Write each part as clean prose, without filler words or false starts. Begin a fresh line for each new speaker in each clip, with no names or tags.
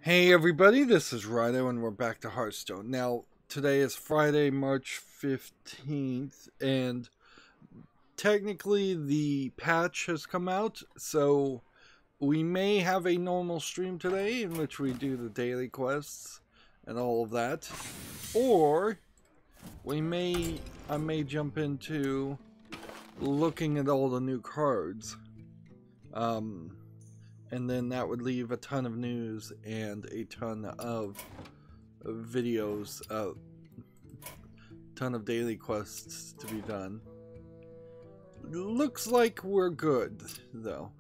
Hey everybody, this is Rydo and we're back to Hearthstone. Now, today is Friday, March 15th, and technically the patch has come out, so we may have a normal stream today in which we do the daily quests and all of that. Or I may jump into looking at all the new cards. And then that would leave a ton of news and a ton of videos, a ton of daily quests to be done. Looks like we're good, though.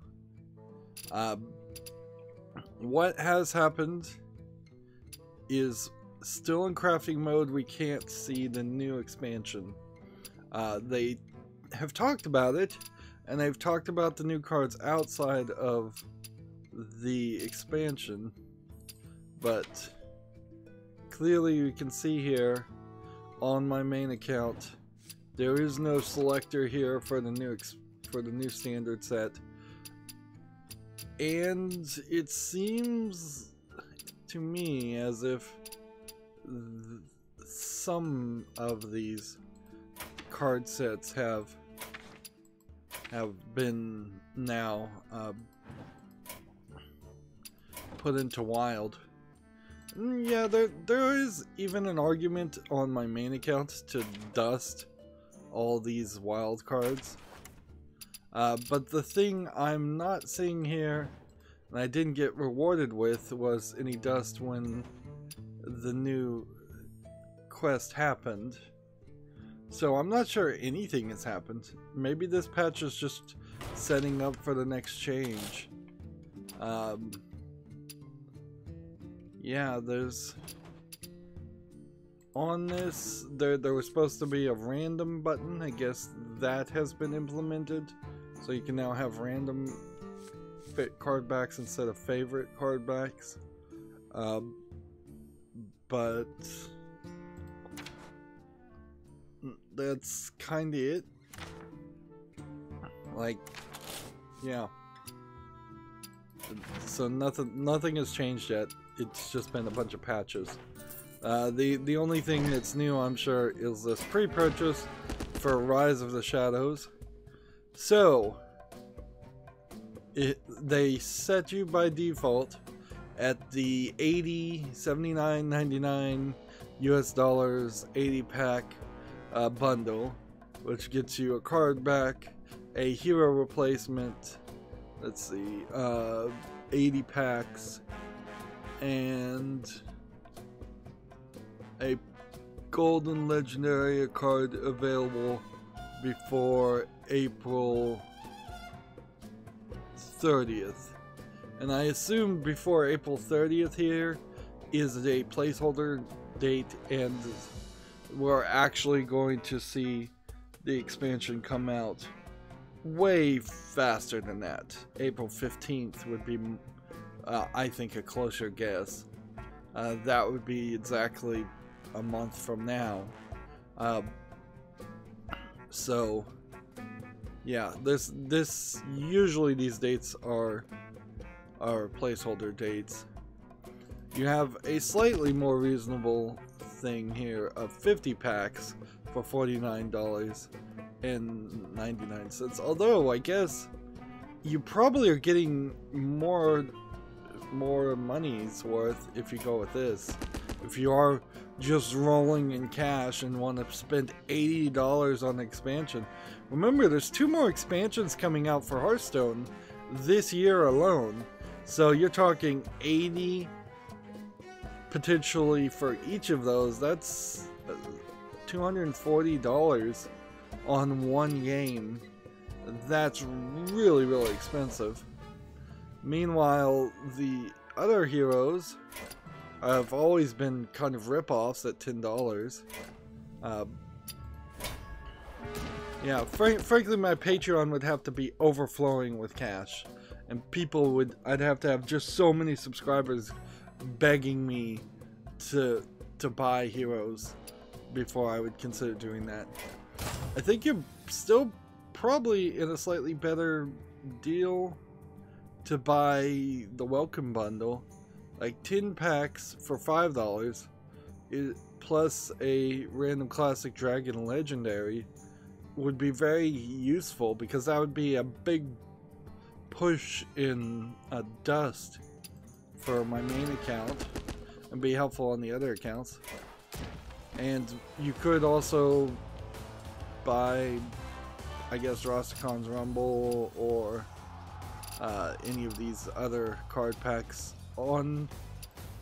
What has happened is still in crafting mode. We can't see the new expansion. They have talked about it, and they've talked about the new cards outside of the expansion, but clearly you can see here on my main account there is no selector here for the new standard set, and it seems to me as if some of these card sets have been now put into wild. Yeah, there is even an argument on my main account to dust all these wild cards. But the thing I'm not seeing here, and I didn't get rewarded with, was any dust when the new quest happened. So I'm not sure anything has happened. Maybe this patch is just setting up for the next change. Yeah, there's on this there was supposed to be a random button. I guess that has been implemented, so you can now have random card backs instead of favorite card backs. But that's kind of it. Like, yeah. So nothing has changed yet. It's just been a bunch of patches. The only thing that's new, I'm sure, is this pre-purchase for Rise of the Shadows. So they set you by default at the $80, $79, $99 US dollars 80 pack bundle, which gets you a card back, a hero replacement. Let's see, 80 packs, and a golden legendary card available before April 30th. And I assume before April 30th here is a placeholder date, and we're actually going to see the expansion come out way faster than that. April 15th would be I think a closer guess. That would be exactly a month from now. So yeah, this usually these dates are placeholder dates. You have a slightly more reasonable thing here of 50 packs for $49.99. Although I guess you probably are getting more money's worth if you go with this. If you are just rolling in cash and want to spend $80 on the expansion. Remember, there's 2 more expansions coming out for Hearthstone this year alone. So you're talking $80 potentially for each of those. That's $240 on one game. That's really, really expensive. Meanwhile, the other heroes have always been kind of rip-offs at $10. Yeah, frankly, my Patreon would have to be overflowing with cash, and I'd have to have just so many subscribers begging me to buy heroes before I would consider doing that. I think you're still probably in a slightly better deal to buy the welcome bundle, like 10 packs for $5, plus a random classic dragon legendary would be very useful, because that would be a big push in dust for my main account and be helpful on the other accounts. And you could also buy, I guess, Rastakan's Rumble or any of these other card packs on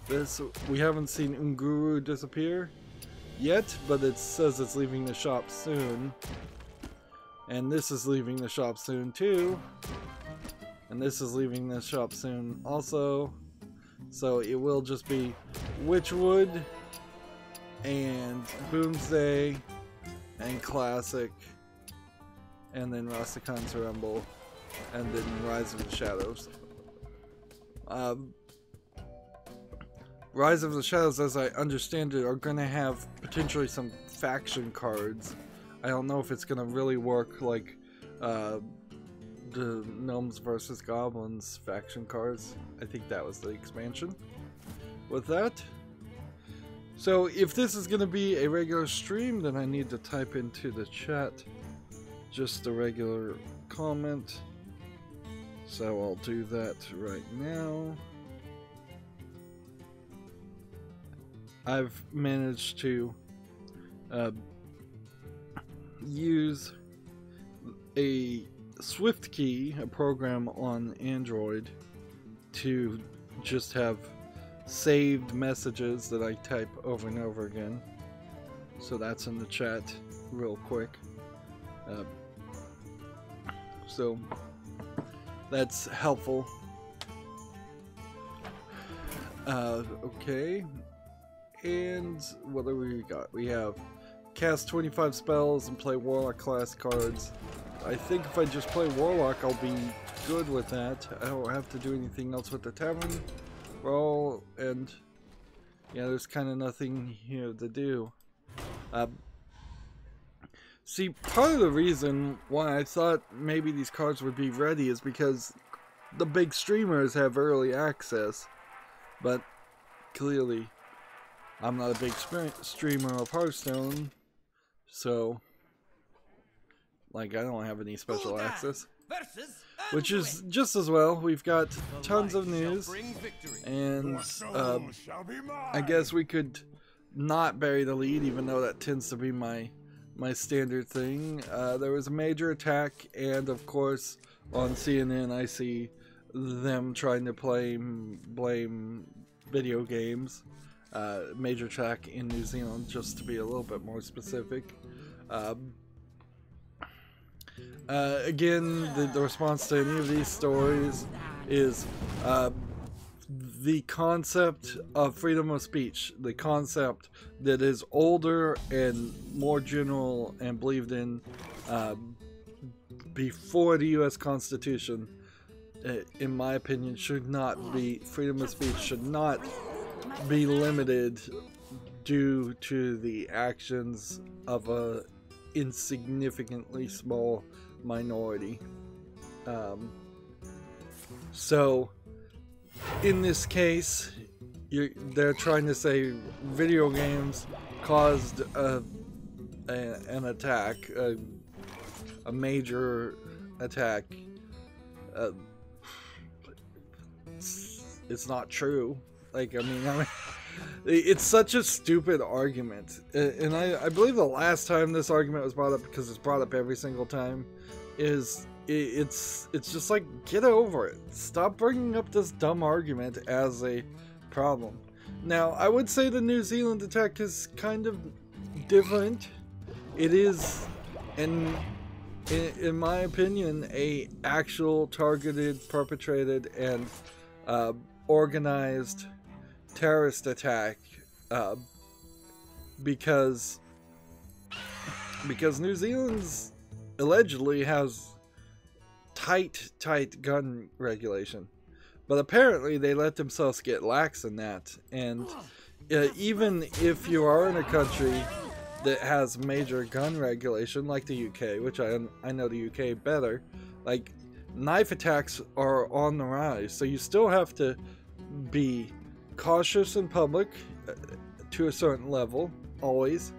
this. We haven't seen Unguru disappear yet, but it says it's leaving the shop soon. And this is leaving the shop soon too. And this is leaving the shop soon also. So it will just be Witchwood and Boomsday and Classic, and then Rastakan's Rumble, and then Rise of the Shadows. Rise of the Shadows, as I understand it, are going to have potentially some faction cards. I don't know if it's going to really work like the Gnomes versus Goblins faction cards. I think that was the expansion with that. So if this is going to be a regular stream, then I need to type into the chat just a regular comment. So I'll do that right now. I've managed to use a SwiftKey, a program on Android, to just have saved messages that I type over and over again. So that's in the chat real quick. So that's helpful. Okay. And what do we got? We have cast 25 spells and play Warlock class cards. I think if I just play Warlock, I'll be good with that. I don't have to do anything else with the Tavern Roll, and yeah, there's kind of nothing here to do. See, part of the reason why I thought maybe these cards would be ready is because the big streamers have early access, but clearly I'm not a big streamer of Hearthstone, so like I don't have any special access, which is just as well. We've got tons of news, and I guess we could not bury the lead, even though that tends to be my standard thing. There was a major attack, and of course on CNN I see them trying to blame video games. Major attack in New Zealand, just to be a little bit more specific. Again, the response to any of these stories is the concept of freedom of speech, the concept that is older and more general and believed in before the US Constitution, in my opinion, should not be, freedom of speech should not be limited due to the actions of a insignificantly small minority. So in this case, they're trying to say video games caused an attack, a major attack. It's not true. Like, I mean, it's such a stupid argument, and I believe the last time this argument was brought up, because it's brought up every single time, is it's just like, get over it. Stop bringing up this dumb argument as a problem. Now, I would say the New Zealand attack is kind of different. It is, in my opinion, a actual targeted, perpetrated, and organized terrorist attack, because New Zealand's allegedly has tight gun regulation, but apparently they let themselves get lax in that. And even if you are in a country that has major gun regulation like the UK, which I know the UK better, like, knife attacks are on the rise, so you still have to be cautious in public to a certain level, always,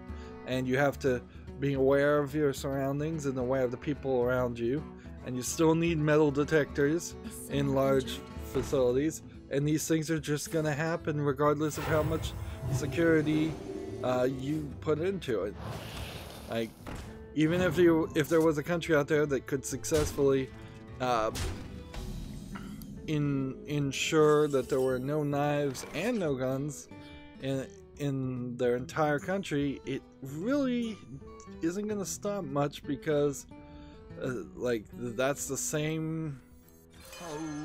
and you have to be aware of your surroundings and aware of the people around you, and you still need metal detectors in large facilities, and these things are just going to happen regardless of how much security you put into it. Like, even if there was a country out there that could successfully ensure that there were no knives and no guns in their entire country, it really isn't going to stop much, because like, that's the same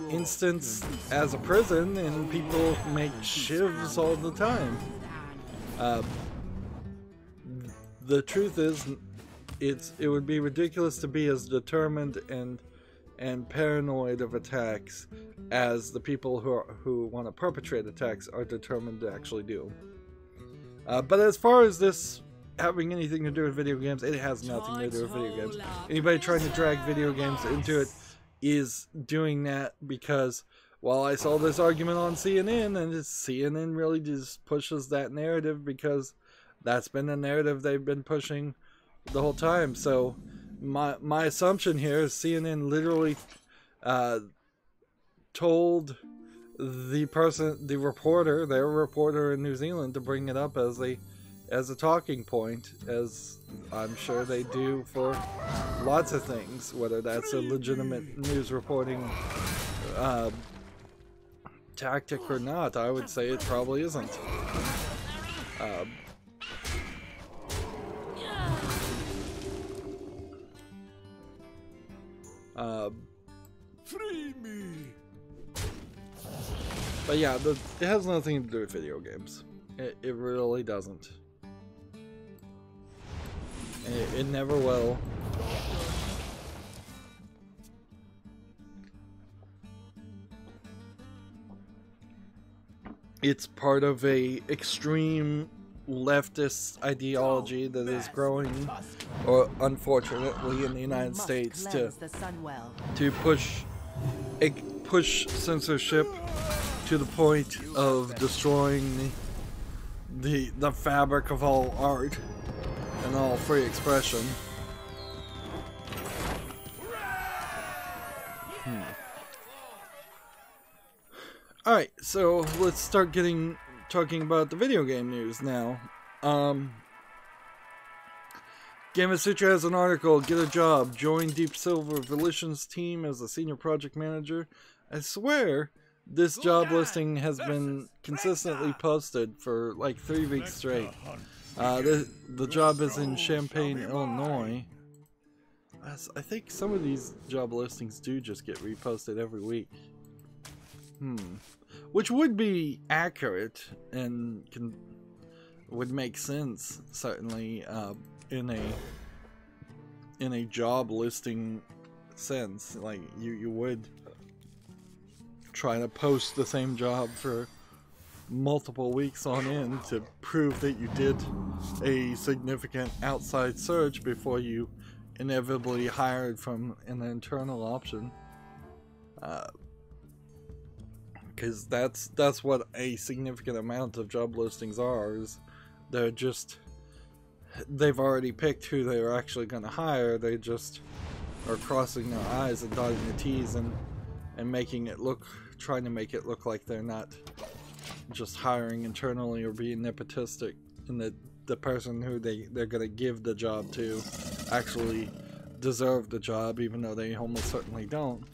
instance as a prison, and people make shivs all the time. The truth is, it would be ridiculous to be as determined and paranoid of attacks as the people who want to perpetrate attacks are determined to actually do. But as far as this having anything to do with video games, it has nothing to do with video games. Anybody trying to drag video games into it is doing that because, well, I saw this argument on CNN, and CNN really just pushes that narrative because that's been the narrative they've been pushing the whole time. So my assumption here is CNN literally told their reporter in New Zealand, to bring it up as a talking point, as I'm sure they do for lots of things, whether that's a legitimate news reporting tactic or not. I would say it probably isn't.
Free me.
But yeah, it has nothing to do with video games. It really doesn't. It never will. It's part of a extreme leftist ideology that is growing, or unfortunately, in the United States, to push censorship to the point of destroying the fabric of all art and all free expression. Alright, so let's start talking about the video game news now. Gamasutra has an article, "Get a job, join Deep Silver Volition's team as a senior project manager." I swear this job listing has been consistently posted for like 3 weeks straight. The job is in Champaign, Illinois. I think some of these job listings do just get reposted every week. Which would be accurate and would make sense, certainly, in a job listing sense. Like, you would try to post the same job for multiple weeks on end to prove that you did a significant outside search before you inevitably hired from an internal option. Because that's what a significant amount of job listings are, is they've already picked who they're actually going to hire. They just are crossing their I's and dotting their T's and trying to make it look like they're not just hiring internally or being nepotistic, and that the person who they're going to give the job to actually deserve the job, even though they almost certainly don't.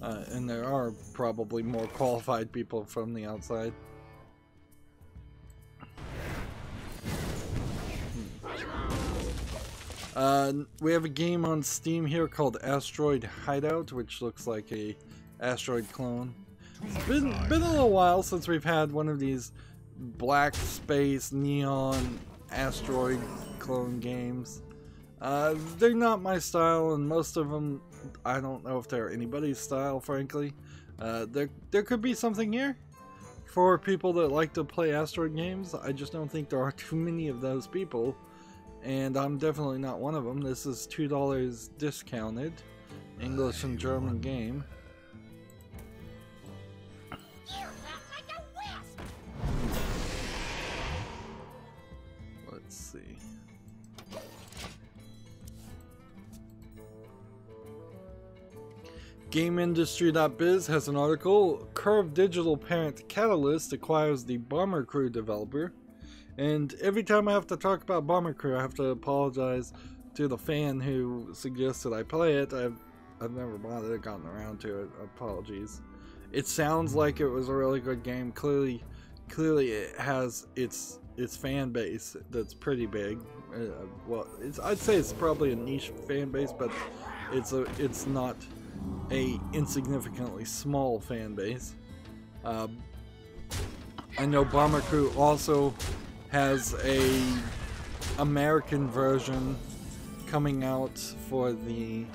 And there are probably more qualified people from the outside. We have a game on Steam here called Asteroid Hideout, which looks like a Asteroid clone. It's been a little while since we've had one of these black space neon asteroid clone games. They're not my style, and most of them, I don't know if they're anybody's style, frankly. There could be something here for people that like to play asteroid games. I just don't think there are too many of those people, and I'm definitely not one of them. This is $2 discounted, English and German game. GameIndustry.biz has an article. Curve Digital parent Catalyst acquires the Bomber Crew developer. And every time I have to talk about Bomber Crew, I have to apologize to the fan who suggested I play it. I've never bothered gotten around to it. Apologies. It sounds like it was a really good game. Clearly it has its fan base that's pretty big. Well, I'd say it's probably a niche fan base, but it's not a insignificantly small fan base. I know Bomber Crew also has a American version coming out for the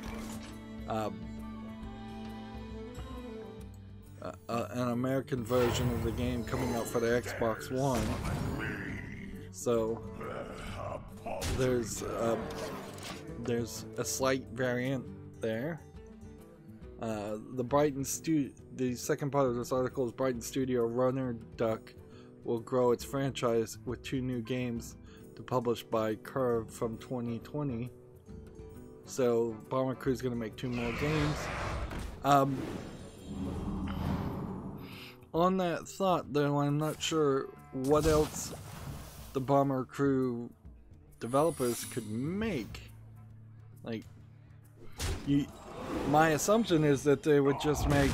an American version of the game coming out for the Xbox One. So there's a slight variant there. The second part of this article is Brighton studio Runner Duck will grow its franchise with 2 new games to publish by Curve from 2020. So Bomber Crew is going to make 2 more games. On that thought, though, I'm not sure what else the Bomber Crew developers could make. Like, my assumption is that they would just make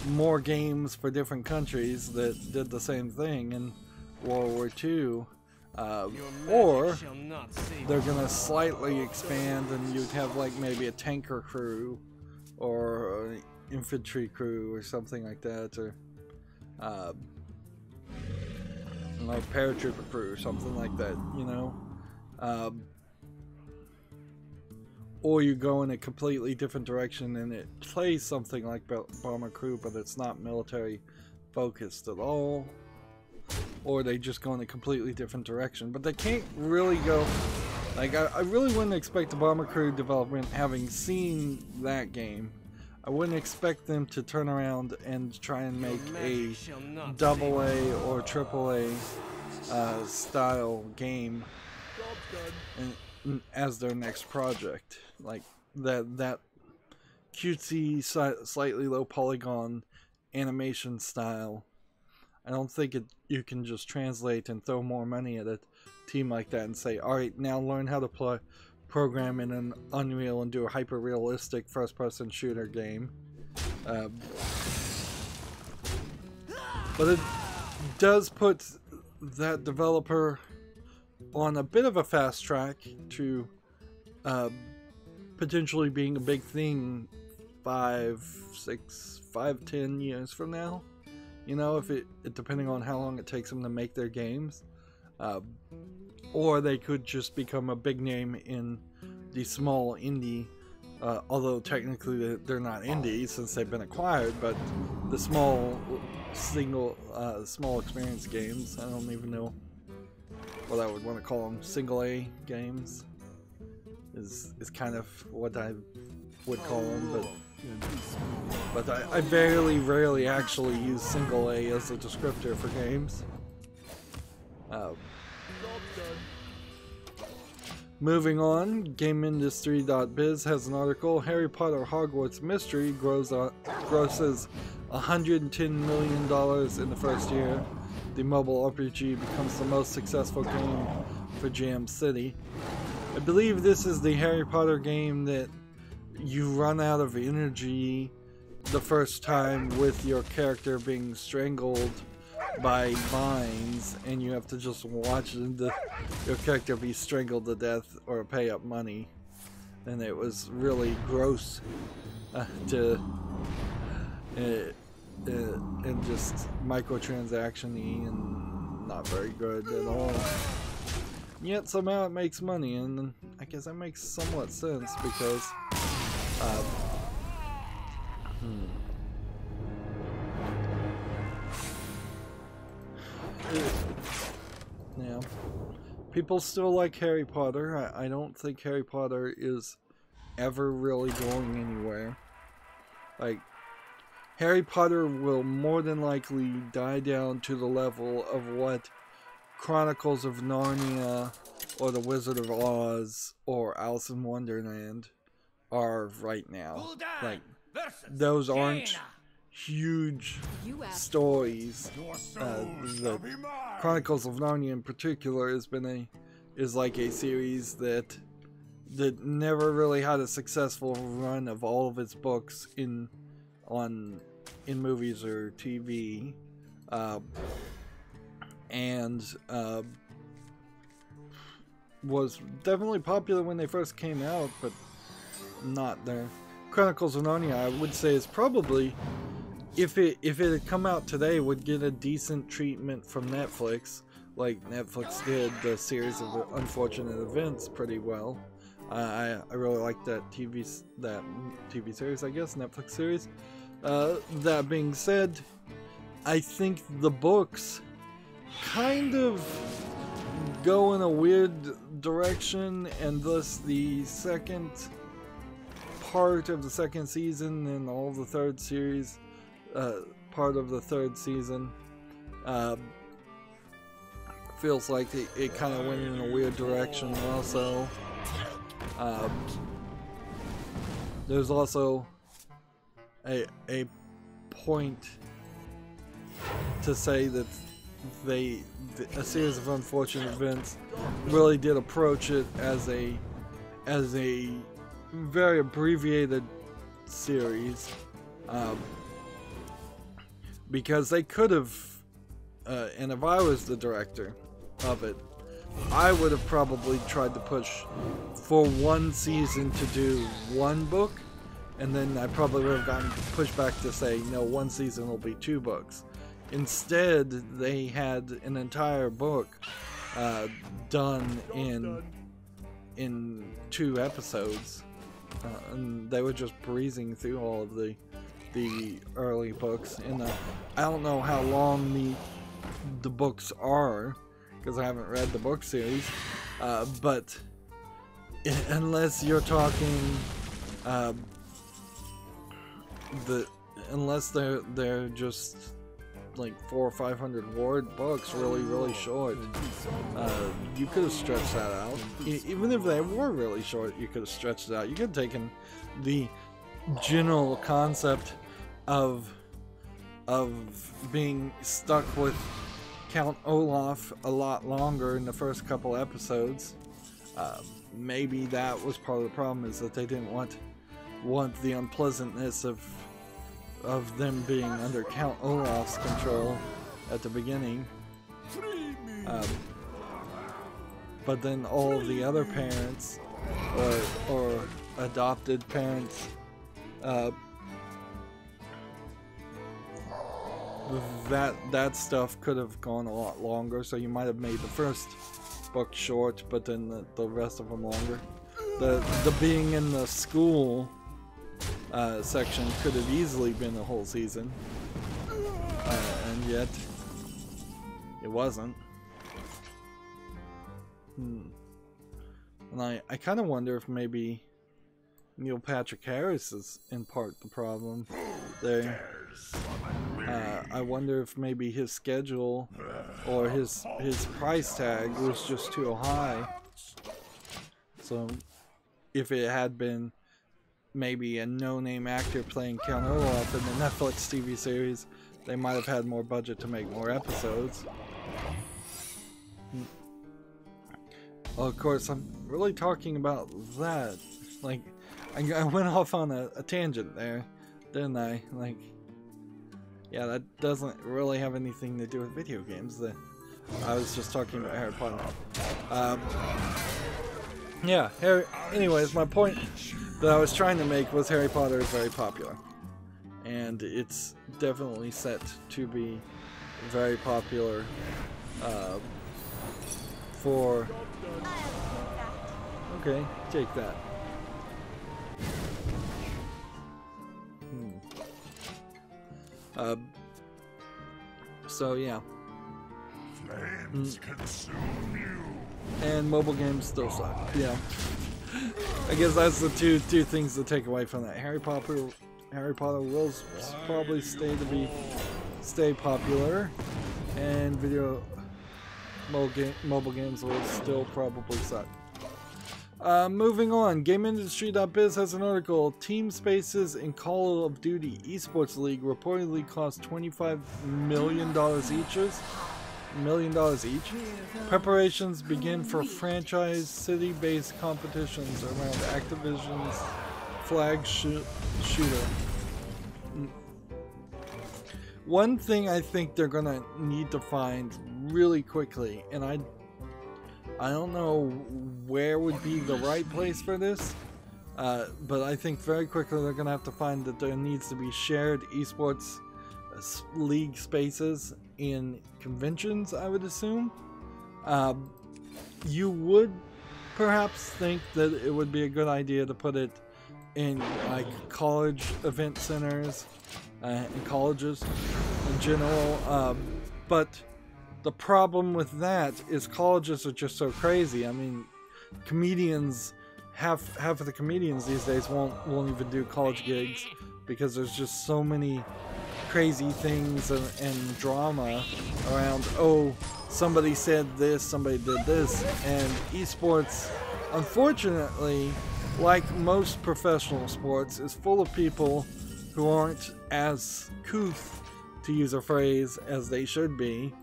more games for different countries that did the same thing in World War II. Or they're gonna slightly expand and you'd have like maybe a tanker crew or an infantry crew or something like that, or like paratrooper crew or something like that, you know. Or you go in a completely different direction and it plays something like Bomber Crew, but it's not military focused at all. Or they just go in a completely different direction. But they can't really go... Like, I really wouldn't expect the Bomber Crew development, having seen that game, I wouldn't expect them to turn around and try and make a AA or AAA style game as their next project. Like that cutesy, slightly low polygon animation style. I don't think you can just translate and throw more money at a team like that and say, alright, now learn how to program in an Unreal and do a hyper-realistic first-person shooter game. But it does put that developer on a bit of a fast track to potentially being a big thing 5, 10 years from now. You know, if it depending on how long it takes them to make their games. Or they could just become a big name in the small indie, although technically they're not indie since they've been acquired, but the small experience games, I don't even know what I would want to call them, single A games is kind of what I would call them, but I very rarely actually use single A as a descriptor for games. Moving on, GameIndustry.biz has an article. Harry Potter Hogwarts Mystery grosses $110 million in the first year. The mobile RPG becomes the most successful game for GM City. I believe this is the Harry Potter game that you run out of energy the first time with your character being strangled by vines, and you have to just watch your character be strangled to death or pay up money. And it was really gross and just microtransaction-y and not very good at all. Yet somehow it makes money, and I guess that makes somewhat sense because yeah, people still like Harry Potter. I don't think Harry Potter is ever really going anywhere. Like, Harry Potter will more than likely die down to the level of what Chronicles of Narnia or The Wizard of Oz or Alice in Wonderland are right now. Like, those aren't huge stories. The Chronicles of Narnia in particular is like a series that never really had a successful run of all of its books in movies or TV, and was definitely popular when they first came out, but not there. Chronicles of Narnia, I would say, is probably, if it had come out today, would get a decent treatment from Netflix, like Netflix did the series of Unfortunate Events pretty well. I really like that TV series, I guess, Netflix series. That being said, I think the books kind of go in a weird direction, and thus the second part of the second season and all of the third series, part of the third season, feels like it kind of went in a weird direction also. There's also a point to say that a series of Unfortunate Events really did approach it as a very abbreviated series, because they could have, and if I was the director of it, I would have probably tried to push for one season to do one book, and then I probably would have gotten pushback to say, no, one season will be 2 books. Instead, they had an entire book done in 2 episodes, and they were just breezing through all of the early books. And I don't know how long the books are, because I haven't read the book series, but unless you're talking unless they're just like 400 or 500 word books, really short, you could have stretched that out. Even if they were really short, you could have stretched it out. You could have taken the general concept of being stuck with Count Olaf a lot longer in the first couple episodes. Maybe that was part of the problem, is that they didn't want the unpleasantness of them being under Count Olaf's control at the beginning. But then all of the other parents or adopted parents, that stuff could have gone a lot longer, so you might have made the first book short, but then the rest of them longer. The being in the school section could have easily been a whole season, and yet it wasn't. And I kind of wonder if maybe Neil Patrick Harris is in part the problem there. I wonder if maybe his schedule or his price tag was just too high. So if it had been maybe a no-name actor playing Count Olaf in the Netflix TV series, they might have had more budget to make more episodes. Well, of course, I'm really talking about that. Like, I went off on a tangent there, didn't I? Like, yeah, that doesn't really have anything to do with video games. I was just talking about Harry Potter. Yeah, anyways, my point that I was trying to make was Harry Potter is very popular. And it's definitely set to be very popular for... Okay, take that. So yeah.
Flames consume you.
And mobile games still suck. Yeah. I guess that's the two things to take away from that. Harry Potter will probably stay popular, and mobile games will still probably suck. Moving on, GameIndustry.biz has an article. Team spaces in Call of Duty Esports League reportedly cost $25 million each. Preparations begin for franchise city-based competitions around Activision's flag shooter. One thing I think they're gonna need to find really quickly, and I don't know where would be the right place for this, but I think very quickly they're gonna have to find that there needs to be shared esports league spaces in conventions, I would assume. You would perhaps think that it would be a good idea to put it in like college event centers and colleges in general, but the problem with that is colleges are just so crazy. I mean, comedians, half of the comedians these days won't even do college gigs because there's just so many crazy things and drama around, oh, somebody said this, somebody did this. And esports, unfortunately, like most professional sports, is full of people who aren't as couth, to use a phrase, as they should be.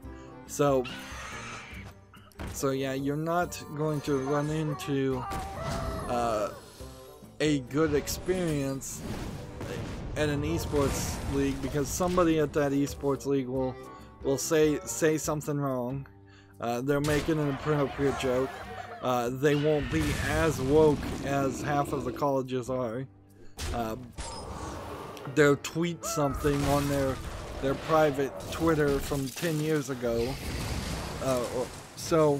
So yeah, you're not going to run into a good experience at an esports league because somebody at that esports league will say something wrong. They're making an inappropriate joke. They won't be as woke as half of the colleges are. They'll tweet something on their private Twitter from 10 years ago. So,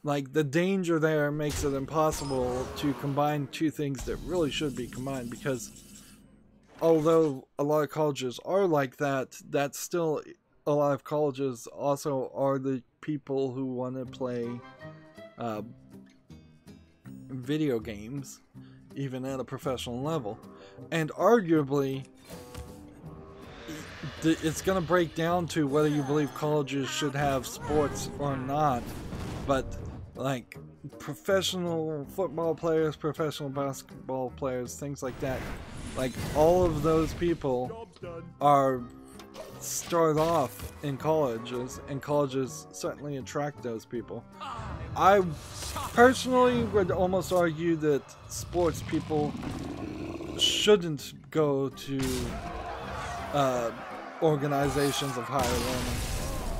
like, the danger there makes it impossible to combine two things that really should be combined, because although a lot of colleges are like that, that's still a lot of colleges also are the people who want to play video games, even at a professional level. And arguably, it's going to break down to whether you believe colleges should have sports or not. But like professional football players, professional basketball players, things like that, like all of those people start off in colleges, and colleges certainly attract those people. I personally would almost argue that sports people shouldn't go to organizations of higher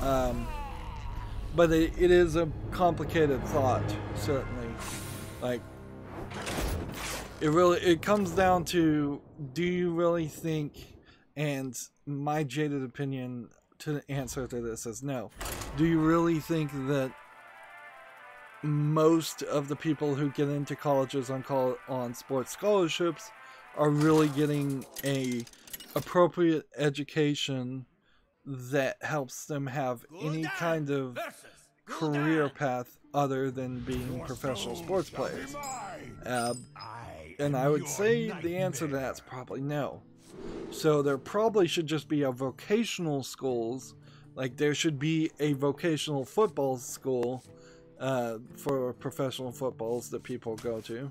learning, but it is a complicated thought, certainly. Like, it comes down to, do you really think, and my jaded opinion to the answer to this is no. Do you really think that most of the people who get into colleges on sports scholarships are really getting a appropriate education that helps them have any kind of career path other than being professional sports players? And I would say the answer to that's probably no. So there probably should just be a vocational schools, like there should be a vocational football school for professional footballs that people go to.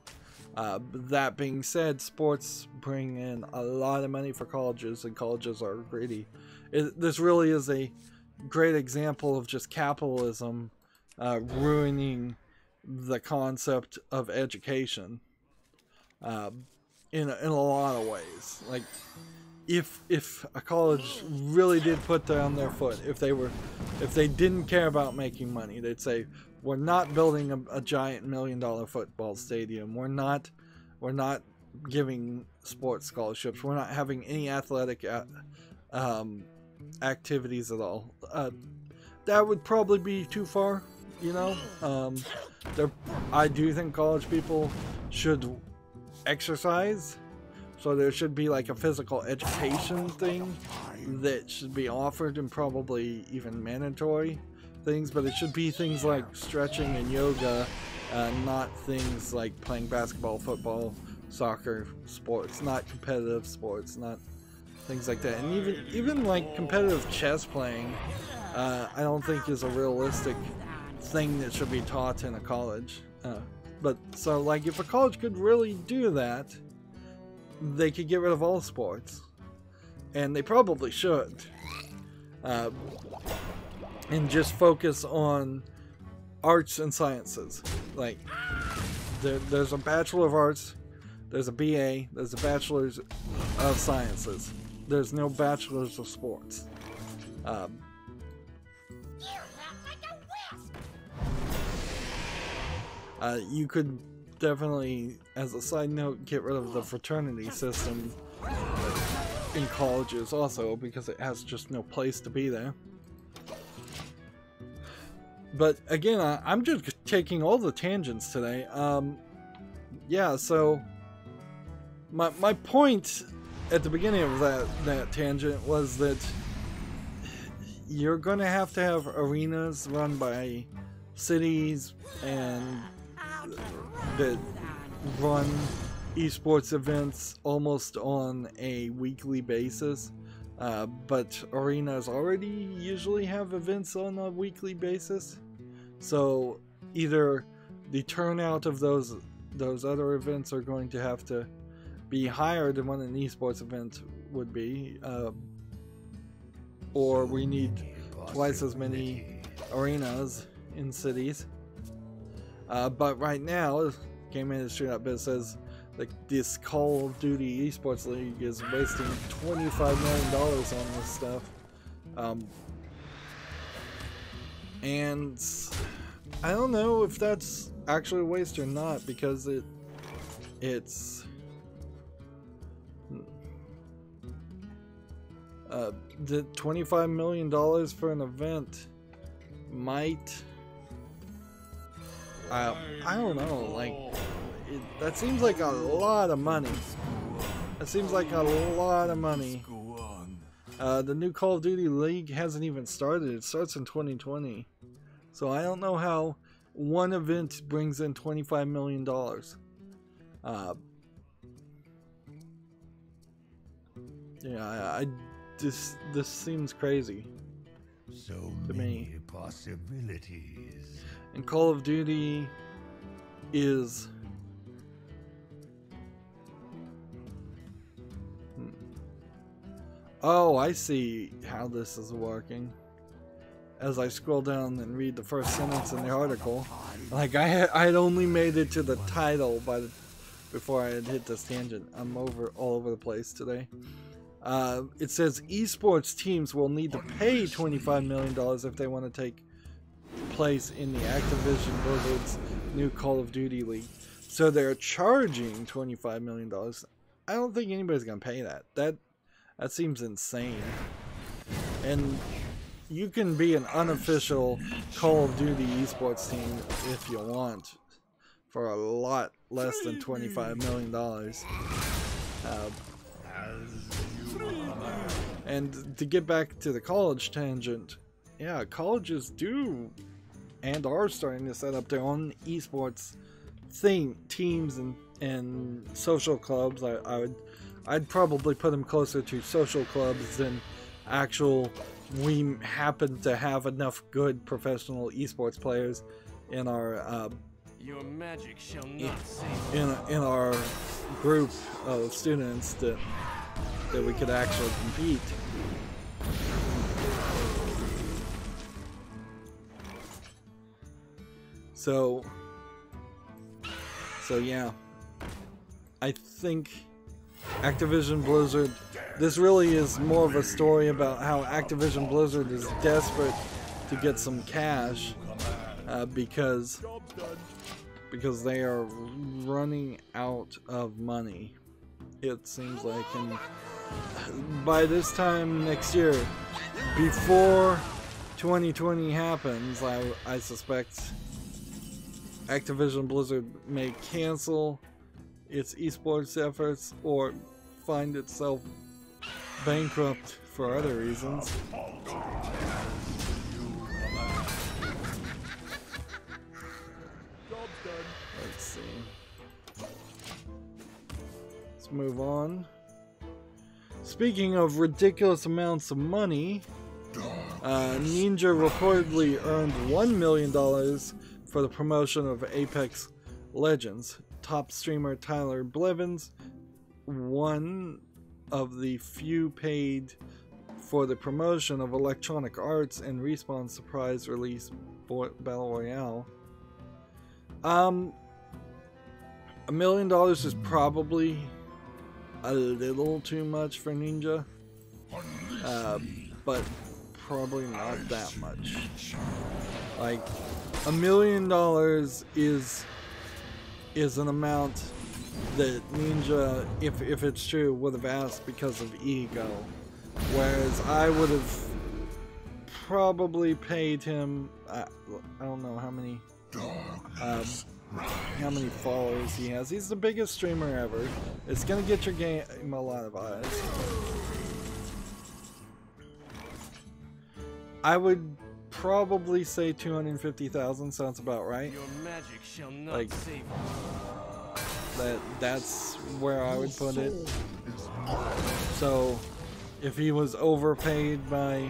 That being said, sports bring in a lot of money for colleges, and colleges are greedy. This really is a great example of just capitalism ruining the concept of education in a lot of ways. Like, if a college really did put down their foot, if they didn't care about making money, they'd say, we're not building a giant $1 million football stadium. We're not giving sports scholarships. We're not having any athletic activities at all. That would probably be too far, you know. I do think college people should exercise, so there should be like a physical education thing that should be offered, and probably even mandatory things, but it should be things like stretching and yoga, not things like playing basketball, football, soccer, sports, not competitive sports, not things like that. And even like competitive chess playing, I don't think is a realistic thing that should be taught in a college. But so like if a college could really do that, they could get rid of all sports, and they probably should, and just focus on arts and sciences. Like there's a Bachelor of Arts, there's a BA, there's a Bachelor's of Sciences. There's no Bachelor's of Sports. You could definitely, as a side note, get rid of the fraternity system in colleges also, because it has just no place to be there. But again, I'm just taking all the tangents today. Yeah, so my point at the beginning of that tangent was that you're going to have arenas run by cities and that run esports events almost on a weekly basis, but arenas already usually have events on a weekly basis, so either the turnout of those other events are going to have to be higher than what an esports event would be, or we need twice as many arenas in cities. But right now, GameIndustry.biz says that this Call of Duty Esports League is wasting $25 million on this stuff. And I don't know if that's actually a waste or not, because it's the $25 million for an event might, I don't know, like, that seems like a lot of money. That seems like a lot of money. The new Call of Duty League hasn't even started. It starts in 2020. So I don't know how one event brings in $25 million. Yeah, this seems crazy.
So
to
many
me.
possibilities.
And Call of Duty is oh, I see how this is working. As I scroll down and read the first sentence in the article, like I had only made it to the title before I had hit this tangent. I'm all over the place today. It says esports teams will need to pay $25 million if they want to take place in the Activision Blizzard's new Call of Duty League. So they're charging $25 million. I don't think anybody's gonna pay that. That seems insane. And you can be an unofficial Call of Duty esports team if you want for a lot less than $25 million. And to get back to the college tangent, yeah, colleges do and are starting to set up their own esports teams and social clubs. I'd probably put them closer to social clubs than actual. We happen to have enough good professional esports players in our
your magic shall not
in our group of students that we could actually compete. So yeah, I think Activision Blizzard, this really is more of a story about how Activision Blizzard is desperate to get some cash because they are running out of money, it seems like. And by this time next year, before 2020 happens, I suspect Activision Blizzard may cancel its esports efforts or find itself bankrupt for other reasons. Let's see. Let's move on. Speaking of ridiculous amounts of money, Ninja reportedly earned $1 million for the promotion of Apex Legends. Top streamer Tyler Blevins, one of the few paid for the promotion of Electronic Arts and Respawn's surprise release Battle Royale. $1 million is probably a little too much for Ninja, but probably not that much. Like, $1 million is an amount that Ninja, if it's true, would have asked because of ego, whereas I would have probably paid him. I don't know how many followers he has. He's the biggest streamer ever. It's gonna get your game a lot of eyes. I would probably say 250,000 sounds about right.
Your magic shall not
Like,
save
that's where I would put it. So if he was overpaid by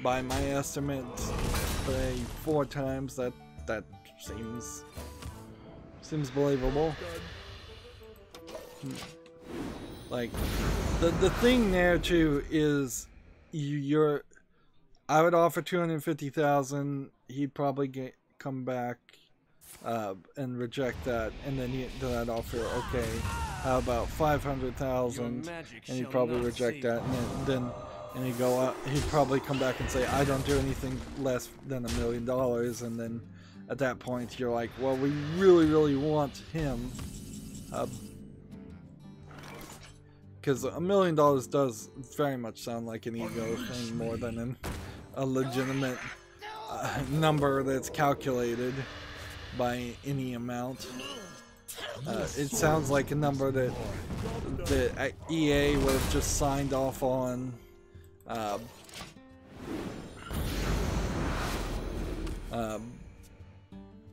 my estimate by 4 times, that seems believable. Like, the thing there too is I would offer 250,000. He'd probably come back and reject that, and then I'd offer, okay, how about 500,000, and he'd probably reject that, and he'd go out. He'd probably come back and say, I don't do anything less than $1 million, and then at that point you're like, well, we really want him, because $1 million does very much sound like an ego thing more than a legitimate number that's calculated by any amount. It sounds like a number that EA would have just signed off on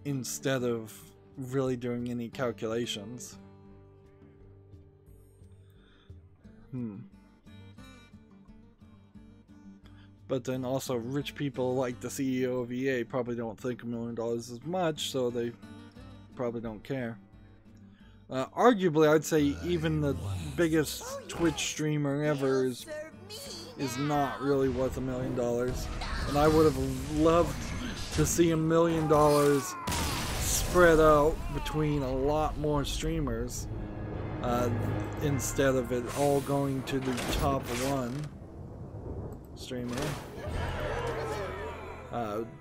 instead of really doing any calculations. But then also, rich people like the CEO of EA probably don't think $1 million is much, so they probably don't care. Arguably, I'd say even the biggest Twitch streamer ever is not really worth $1 million. And I would have loved to see $1 million spread out between a lot more streamers, instead of it all going to the top one streamer,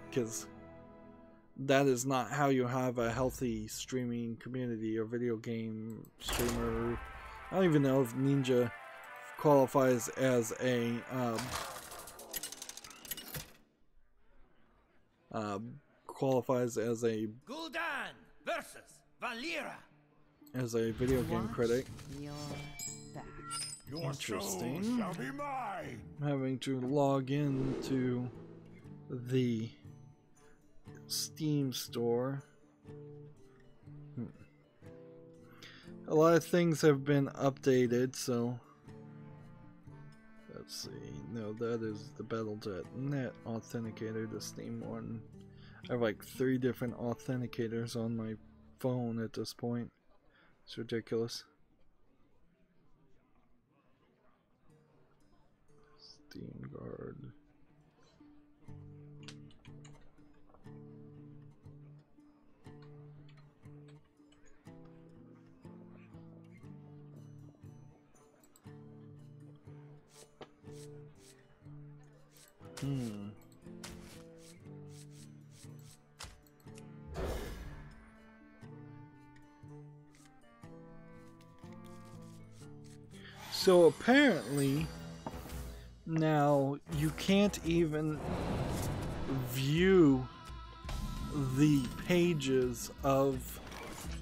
because that is not how you have a healthy streaming community or video game streamer. I don't even know if Ninja qualifies as a
Gul'dan versus Valera.
as a video game critic.
Your soul
Interesting.
shall be mine.
I'm having to log into the Steam store. A lot of things have been updated, so let's see. No, that is the Battle.net authenticator, the Steam one. I have like 3 different authenticators on my phone at this point. It's ridiculous. Steam Guard. So apparently now you can't even view the pages of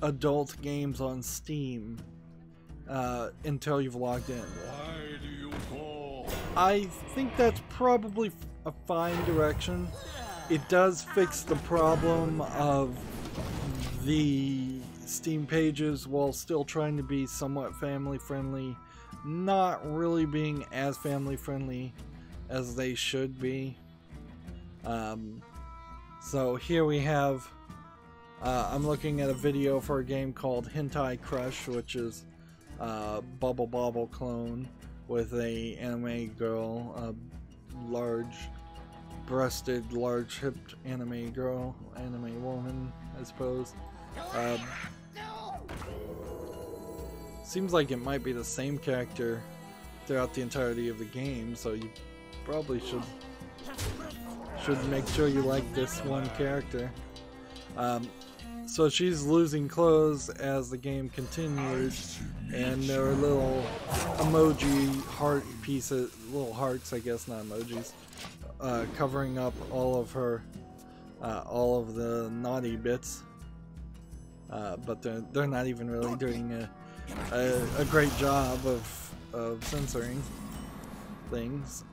adult games on Steam until you've logged in.
Why do you call?
I think that's probably a fine direction. It does fix the problem of the Steam pages, while still trying to be somewhat family friendly, not really being as family friendly as they should be. So here we have I'm looking at a video for a game called Hentai Crush, which is Bubble Bobble clone with a anime girl, a large-breasted, large-hipped anime girl, anime woman, I suppose. Seems like it might be the same character throughout the entirety of the game, so you probably should make sure you like this one character. So she's losing clothes as the game continues, and there are little emoji heart pieces, little hearts, I guess, not emojis, covering up all of her, all of the naughty bits. But they're not even really doing a great job of censoring things.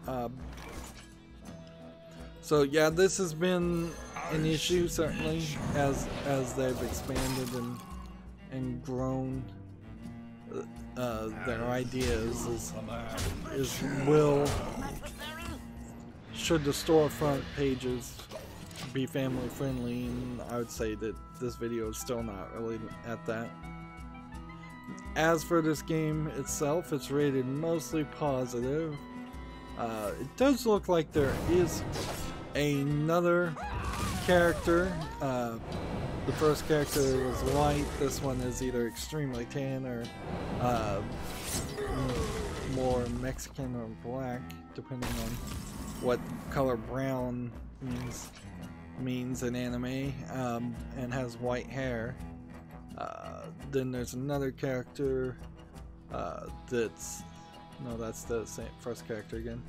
So yeah, this has been an issue certainly as they've expanded and grown their ideas. Should the storefront pages be family friendly, and I would say that this video is still not really at that. As for this game itself, it's rated mostly positive. It does look like there is another character. The first character was white, this one is either extremely tan or more Mexican or black, depending on what color brown means in anime, and has white hair. Then there's another character that's the same first character again.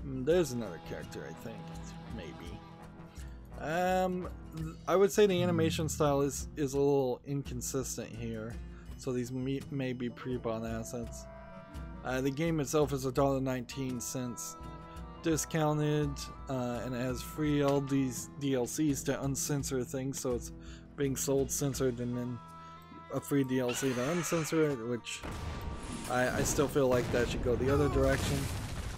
There's another character, I think, maybe. I would say the animation style is a little inconsistent here, so these may be pre-bought assets. The game itself is $1.19 discounted, and it has free all these DLCs to uncensor things, so it's being sold censored and then a free DLC to uncensor it, which I still feel like that should go the other direction.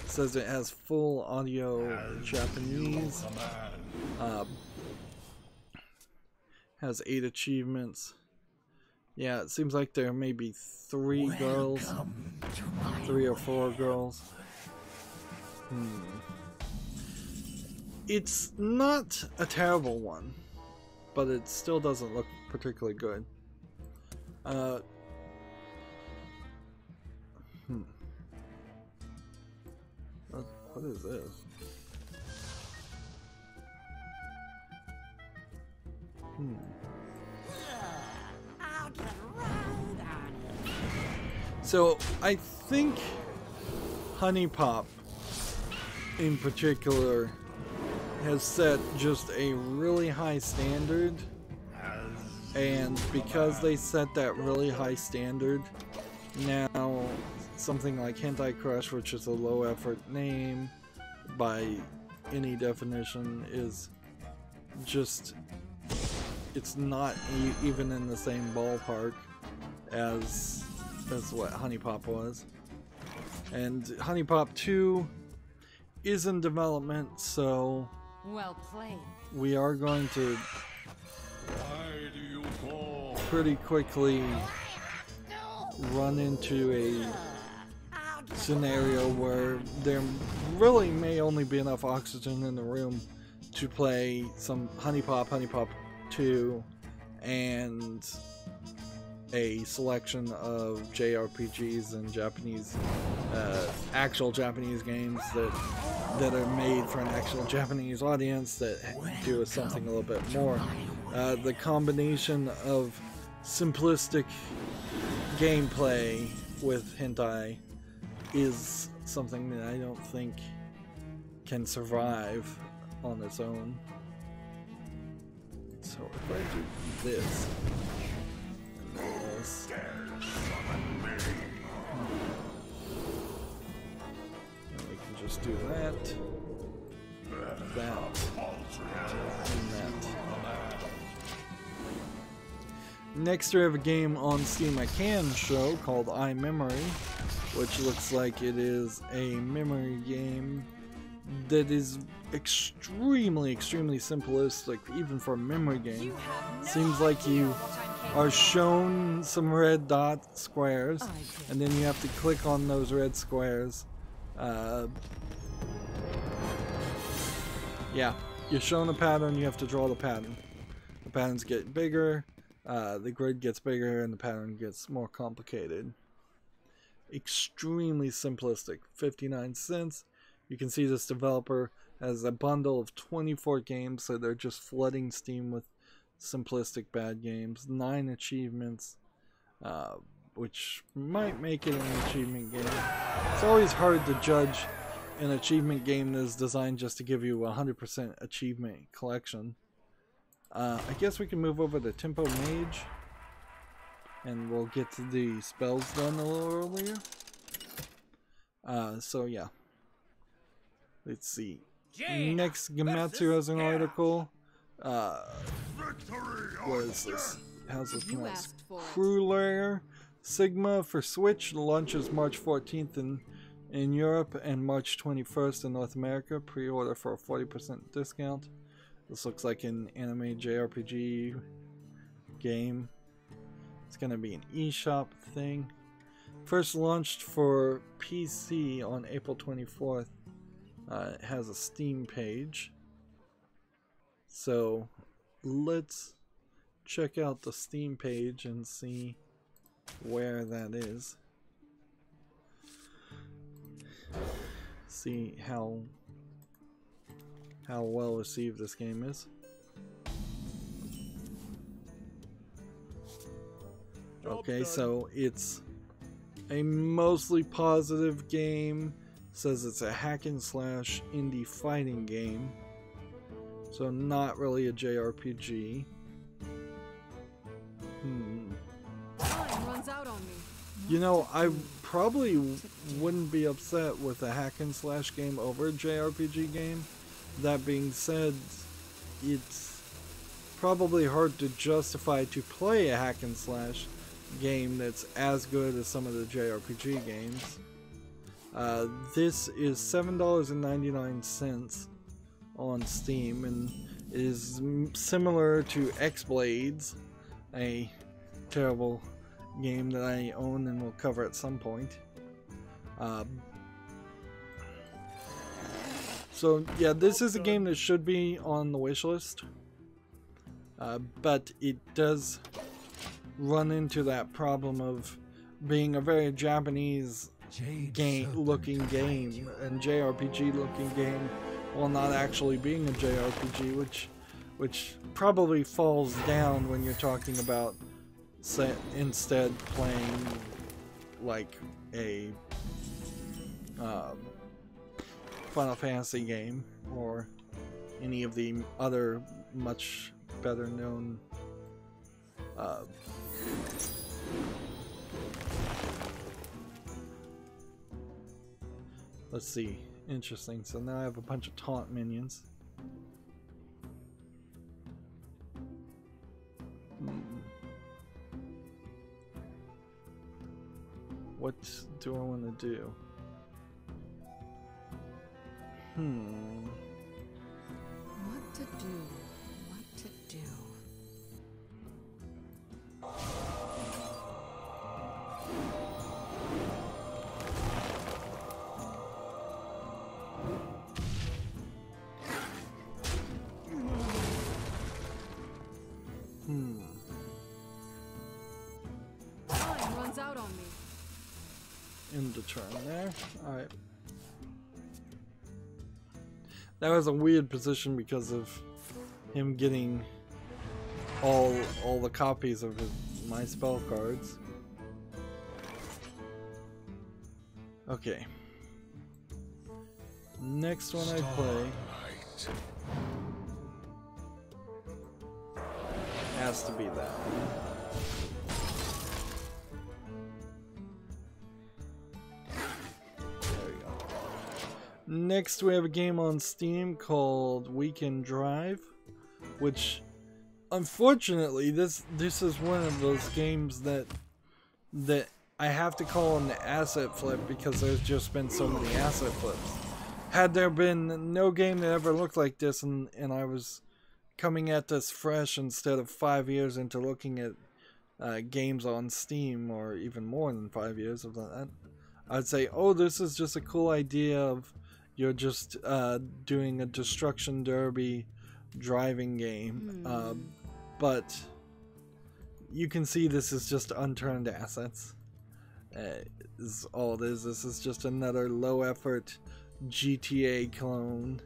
It says it has full audio Japanese, has 8 achievements. Yeah, it seems like there may be 3 girls, 3 or 4 girls. It's not a terrible one, but it still doesn't look particularly good. What is this? So I think Honey Pop in particular has set just a really high standard, and because they set that really high standard, now something like Hentai Crush, which is a low effort name by any definition, is just, it's not even in the same ballpark as what Honey Pop was. And Honey Pop 2 is in development, so
well played.
We are going to pretty quickly run into a scenario where there really may only be enough oxygen in the room to play some Honey Pop 2, and a selection of JRPGs and Japanese, actual Japanese games that are made for an actual Japanese audience that do something a little bit more. The combination of simplistic gameplay with hentai is something that I don't think can survive on its own. So if I do this, and this, and we can just do that, that, and that. Next we have a game on Steam I can show called iMemory, which looks like it is a memory game that is extremely simplistic, even for a memory game. Seems like you are shown some red dot squares, and then you have to click on those red squares. Yeah, you're shown a pattern, you have to draw the pattern. The patterns get bigger, the grid gets bigger, and the pattern gets more complicated. Extremely simplistic. 59 cents. You can see this developer has a bundle of 24 games, so they're just flooding Steam with simplistic bad games. 9 achievements, which might make it an achievement game. It's always hard to judge an achievement game that is designed just to give you a 100% achievement collection. I guess we can move over to Tempo Mage, and we'll get to the spells done a little earlier. So yeah. Let's see. Next, Gamatsu has an article. What is this? How's this pronounced? Cruelair Sigma for Switch launches March 14th in Europe and March 21st in North America. Pre-order for a 40% discount. This looks like an anime JRPG game. It's gonna be an eShop thing. First launched for PC on April 24th. It has a Steam page. So let's check out the Steam page and see where that is. See how well received this game is. Okay, so it's a mostly positive game. Says it's a hack and slash indie fighting game. So not really a JRPG.
Time runs out on me.
You know, I probably wouldn't be upset with a hack and slash game over a JRPG game. That being said, it's probably hard to justify to play a hack and slash game that's as good as some of the JRPG games. This is $7.99 on Steam and is similar to X-Blades, a terrible game that I own and will cover at some point. So yeah, this is a game that should be on the wish list, but it does run into that problem of being a very Japanese looking game and JRPG looking game, while not actually being a JRPG, which probably falls down when you're talking about instead playing like a Final Fantasy game or any of the other much better known let's see. Interesting. So now I have a bunch of taunt minions. What do I want to do?
What to do? What to do? Time runs out on me.
End the turn there. Alright. That was a weird position because of him getting all the copies of my spell cards. Okay. Next one I play has to be that one. Next we have a game on Steam called Weekend Drive, which unfortunately this is one of those games that I have to call an asset flip because there's just been so many asset flips. had there been no game that ever looked like this, and I was coming at this fresh instead of 5 years into looking at games on Steam, or even more than 5 years of that, I'd say, oh, this is just a cool idea of you're just doing a destruction derby driving game. But you can see this is just unturned assets. Is all it is. This is just another low effort GTA clone.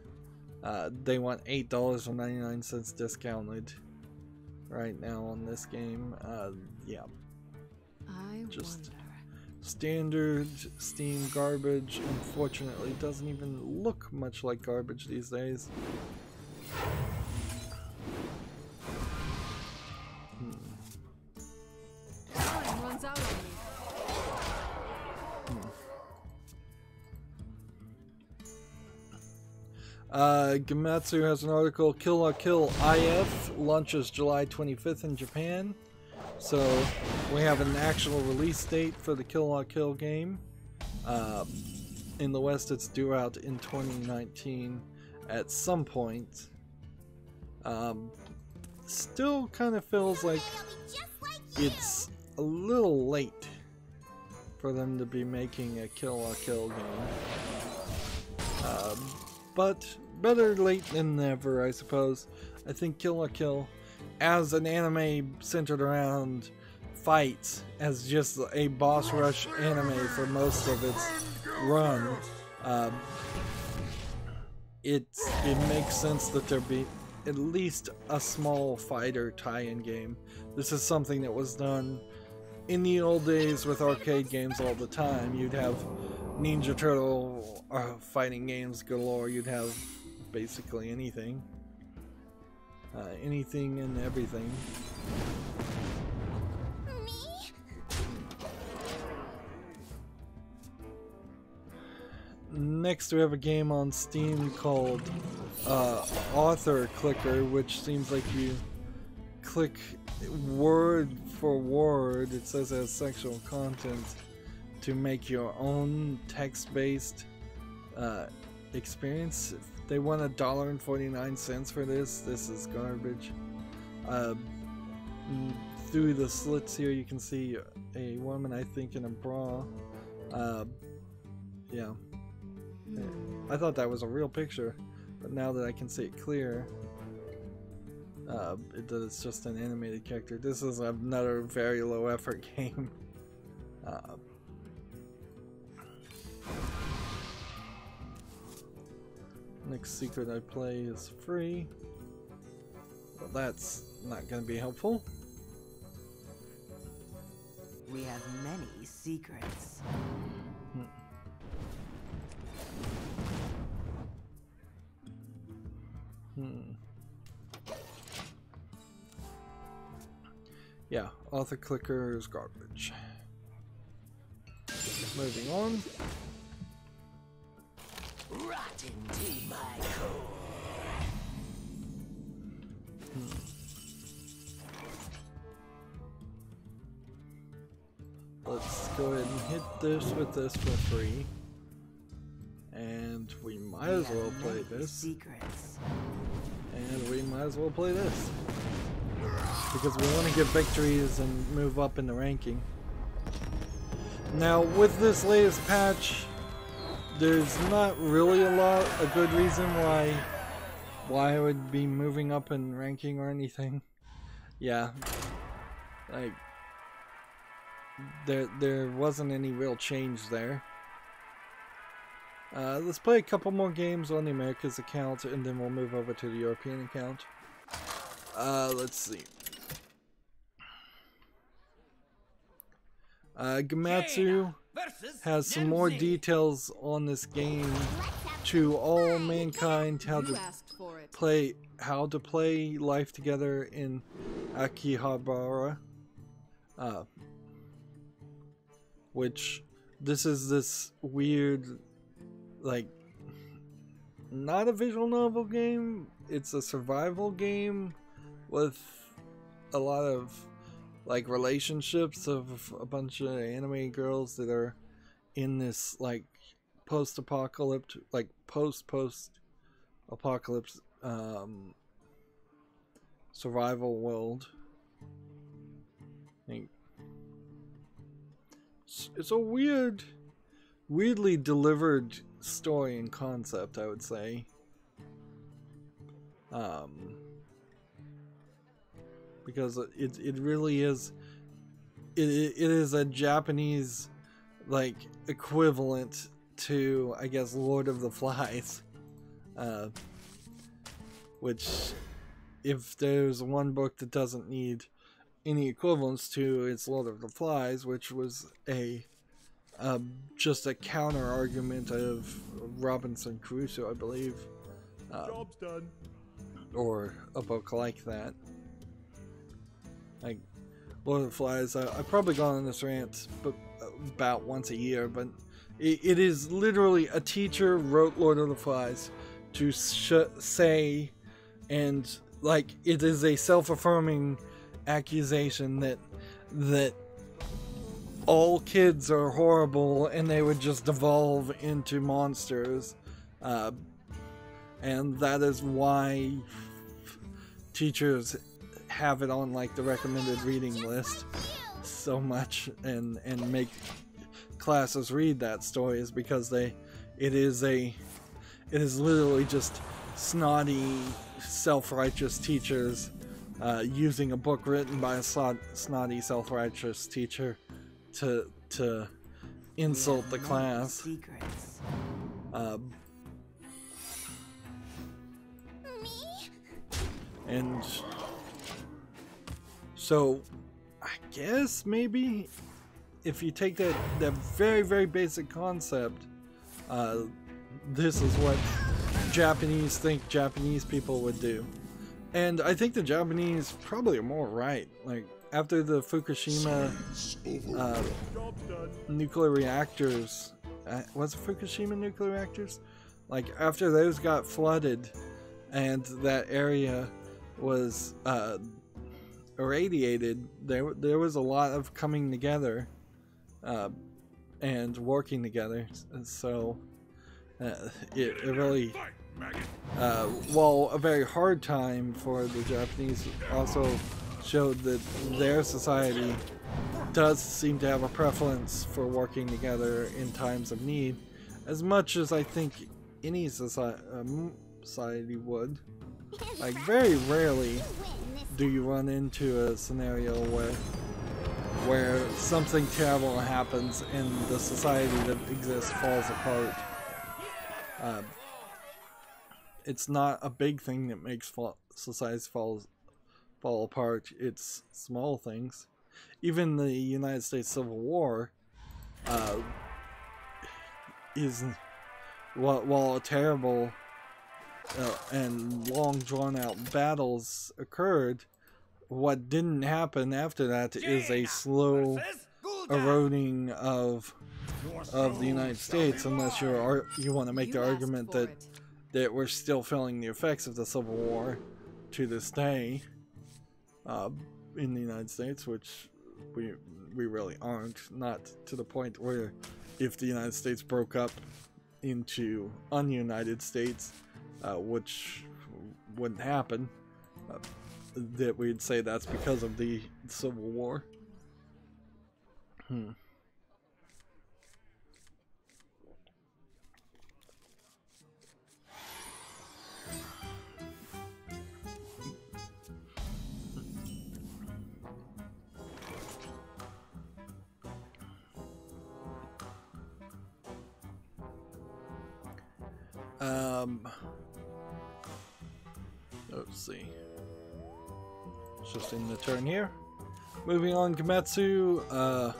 They want $8.99 discounted right now on this game. Yeah. Just standard Steam garbage. Unfortunately, doesn't even look much like garbage these days.
Time runs out on me.
Gematsu has an article, Kill la Kill IF launches July 25th in Japan. So we have an actual release date for the Kill la Kill game. In the West it's due out in 2019 at some point. Still kind of feels like it's a little late for them to be making a Kill la Kill game. But better late than never, I suppose. I think Kill la Kill, as an anime centered around fights, as just a boss rush anime for most of its run, it makes sense that there be at least a small fighter tie-in game. This is something that was done in the old days with arcade games all the time. You'd have Ninja Turtle fighting games galore. You'd have basically anything. Anything and everything. Next we have a game on Steam called Author Clicker, which seems like you click word for word, it says it has sexual content, to make your own text-based experience. They want $1.49 for this. This is garbage. Through the slits here you can see a woman, I think, in a bra. Yeah. I thought that was a real picture, but now that I can see it clear, it's just an animated character. This is another very low effort game. Next secret I play is free. Well, that's not going to be helpful.
We have many secrets.
Yeah, Author Clicker is garbage. Moving on.
Rotten to my core.
Let's go ahead and hit this with this for free. And we might as well play this.
Secrets.
And we might as well play this. Because we want to get victories and move up in the ranking. Now, with this latest patch, there's not really a good reason why I would be moving up in ranking or anything. Yeah, like there wasn't any real change there. Let's play a couple more games on the Americas account, and then we'll move over to the European account. Let's see. Gamatsu has some more details on this game to all mankind, how to play life together in Akihabara, which this is this weird, like, not a visual novel game, it's a survival game with a lot of like relationships of a bunch of anime girls that are in this like post-apocalypse, like post-apocalypse survival world. It's a weirdly delivered story and concept, I would say. Because it really is, it is a Japanese like equivalent to, I guess, Lord of the Flies, which, if there's one book that doesn't need any equivalence to, it's Lord of the Flies, which was just a counter argument of Robinson Crusoe, I believe.
Job's done.
Or a book like that. Like Lord of the Flies, I've probably gone on this rant about once a year, but it is literally a teacher wrote Lord of the Flies to say, and like it is a self-affirming accusation that all kids are horrible and they would just devolve into monsters, and that is why teachers have it on like the recommended reading list so much and make classes read that story, is because it is literally just snotty, self-righteous teachers using a book written by a snotty, self-righteous teacher to insult the class.
Secrets.
And so I guess maybe if you take that very, very basic concept, this is what Japanese think Japanese people would do. And I think the Japanese probably are more right. Like, after the Fukushima nuclear reactors, was it Fukushima nuclear reactors? Like, after those got flooded and that area was irradiated, there was a lot of coming together and working together. So it really, while a very hard time for the Japanese, also showed that their society does seem to have a preference for working together in times of need, as much as I think any society would. Like, very rarely do you run into a scenario where something terrible happens and the society that exists falls apart. It's not a big thing that makes societies fall apart. It's small things. Even the United States Civil War is, while a terrible and long drawn out battles occurred, what didn't happen after that is a slow eroding of the United States, unless you want to make the argument that we're still feeling the effects of the Civil War to this day in the United States, which we really aren't. Not to the point where if the United States broke up into ununited states, which wouldn't happen, that we'd say that's because of the Civil War. Let's see. It's just in the turn here. Moving on, Kimetsu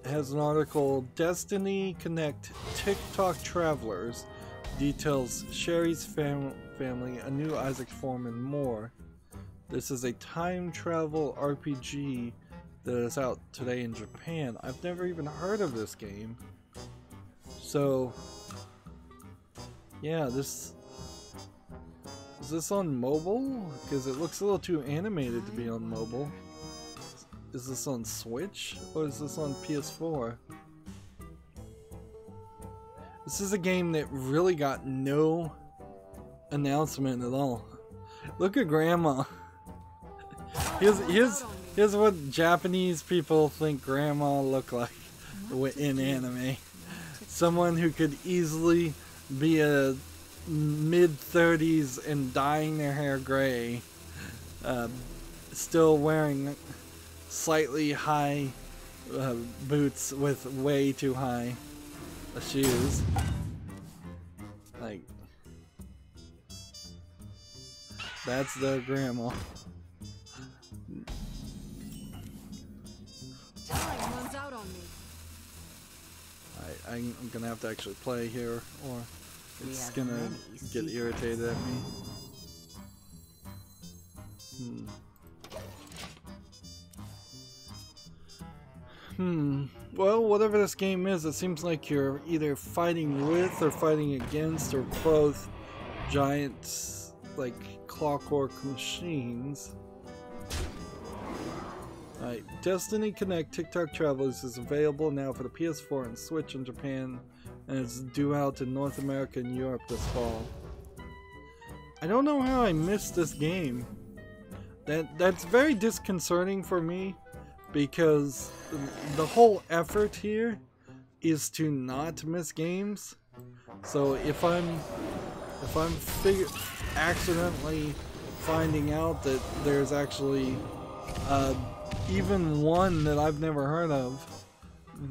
has an article, Destiny Connect TikTok Travelers, details Sherry's family, a new Isaac form, and more. This is a time travel RPG that is out today in Japan. I've never even heard of this game. So, yeah, is this on mobile? Because it looks a little too animated to be on mobile. Is this on Switch or is this on PS4? This is a game that really got no announcement at all. Look at Grandma. Here's what Japanese people think Grandma look like in anime. Someone who could easily be a mid-30s and dyeing their hair gray, still wearing slightly high boots with way too high shoes. Like, that's their grandma.
Time runs out on me.
I'm gonna have to actually play here, or it's gonna get irritated at me. Well, whatever this game is, it seems like you're either fighting with or fighting against, or both, giant, like, clockwork machines. Alright, Destiny Connect TikTok Travelers is available now for the PS4 and Switch in Japan, and it's due out in North America and Europe this fall. I don't know how I missed this game. That's very disconcerting for me, because the whole effort here is to not miss games. So if I'm accidentally finding out that there's actually even one that I've never heard of,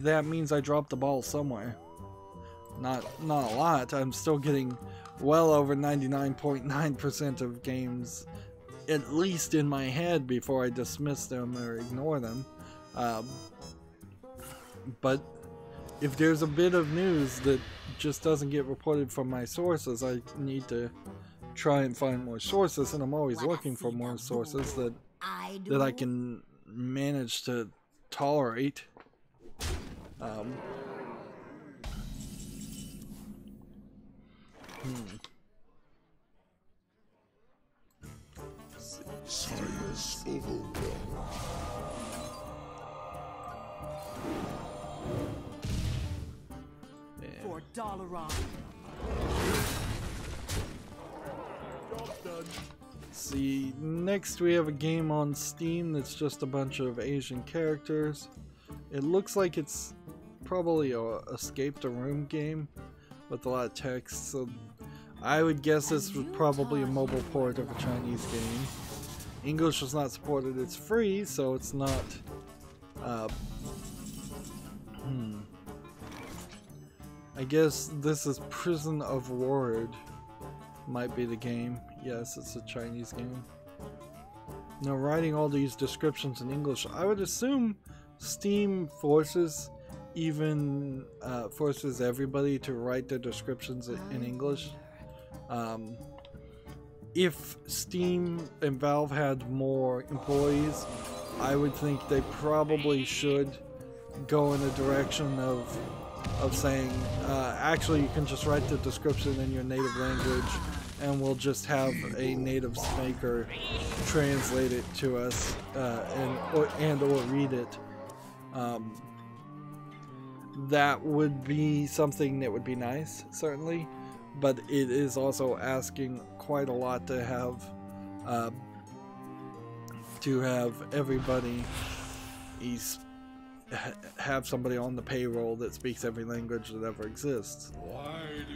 that means I dropped the ball somewhere. Not a lot. I'm still getting well over 99.9% of games, at least in my head, before I dismiss them or ignore them. But if there's a bit of news that just doesn't get reported from my sources, I need to try and find more sources, and I'm always looking for more sources that I can manage to tolerate.
Science overwhelmed.
For $1.
Job's done.
See, next we have a game on Steam that's just a bunch of Asian characters. It looks like it's probably a escape the room game with a lot of text, so I would guess this was probably a mobile port of a Chinese game. English was not supported. It's free, so it's not I guess this is Prison of Ward. Might be the game. Yes, it's a Chinese game. Now, writing all these descriptions in English, I would assume Steam forces everybody to write their descriptions in English. If Steam and Valve had more employees, I would think they probably should go in a direction of saying, actually, you can just write the description in your native language, and we'll just have a native speaker translate it to us, or read it. That would be something that would be nice, certainly, but it is also asking quite a lot to have everybody have somebody on the payroll that speaks every language that ever exists.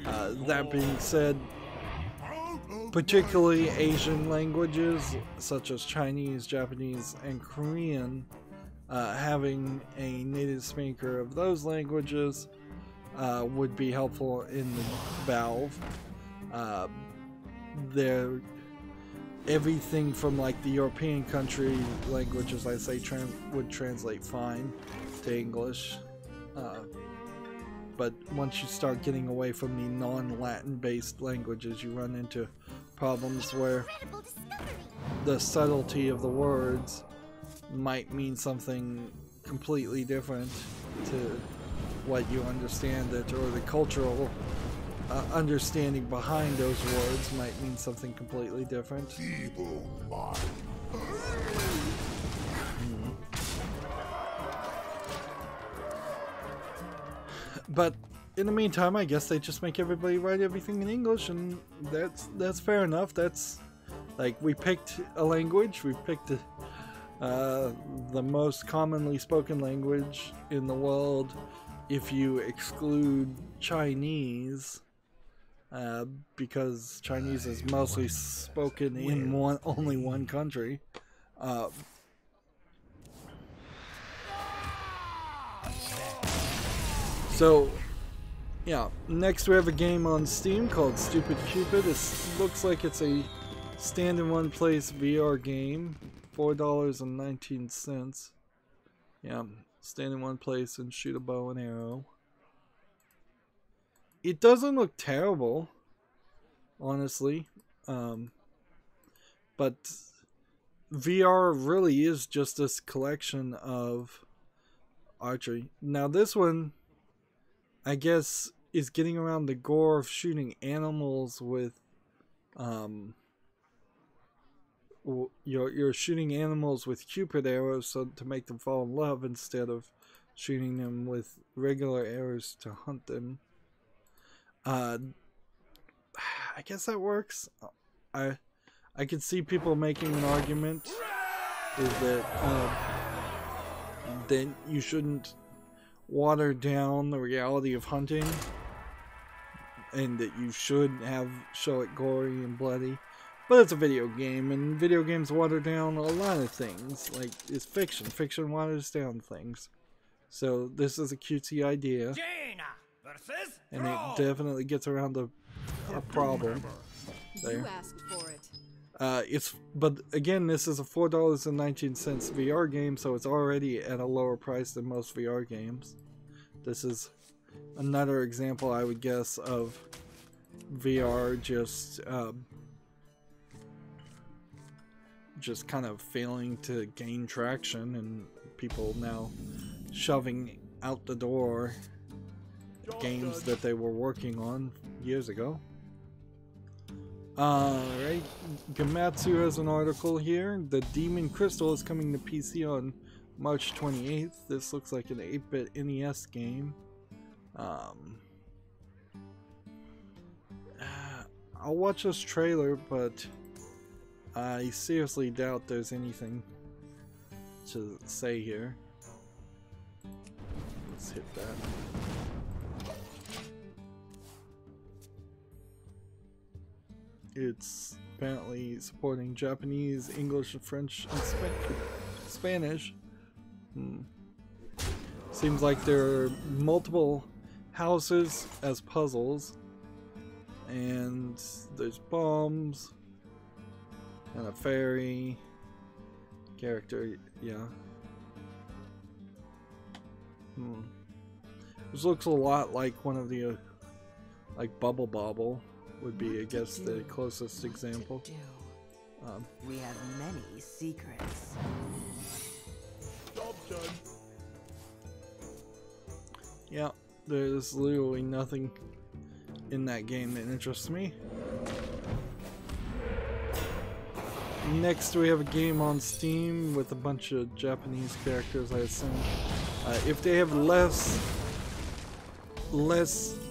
That being said, particularly Asian languages such as Chinese, Japanese, and Korean, having a native speaker of those languages would be helpful in the Valve. Everything from like the European country languages, I say, would translate fine to English. But once you start getting away from the non-Latin based languages, you run into problems where the subtlety of the words might mean something completely different to what you understand it, or the cultural understanding behind those words might mean something completely different.
Feeble mind.
But in the meantime, I guess they just make everybody write everything in English, and that's fair enough. That's like, we picked a language, we picked the most commonly spoken language in the world, if you exclude Chinese, because Chinese is mostly spoken in only one country. So, yeah, next we have a game on Steam called Stupid Cupid. It looks like it's a stand in one place VR game, $4.19. Yeah, stand in one place and shoot a bow and arrow. It doesn't look terrible, honestly, but VR really is just this collection of archery. Now this one, I guess, is getting around the gore of shooting animals with, you're shooting animals with Cupid arrows so to make them fall in love instead of shooting them with regular arrows to hunt them. I guess that works. I could see people making an argument is that then you shouldn't water down the reality of hunting, and that you should show it gory and bloody. But it's a video game, and video games water down a lot of things. Like, it's fiction. Fiction waters down things. So this is a cutesy idea, and it definitely gets around a problem there.
You asked for it.
But again, this is a $4.19 VR game, so it's already at a lower price than most VR games. This is another example, I would guess, of VR just kind of failing to gain traction, and people now shoving out the door games that they were working on years ago. Alright, Gamatsu has an article here. The Demon Crystal is coming to PC on March 28th. This looks like an 8-bit NES game. I'll watch this trailer, but I seriously doubt there's anything to say here. Let's hit that. It's apparently supporting Japanese, English, French, and Spanish. Seems like there are multiple houses as puzzles, and there's bombs and a fairy character. Yeah. This looks a lot like one of the like Bubble Bobble would be, I guess, the closest example.
We have many secrets.
Job done.
Yeah, there's literally nothing in that game that interests me. Next, we have a game on Steam with a bunch of Japanese characters, I assume. If they have less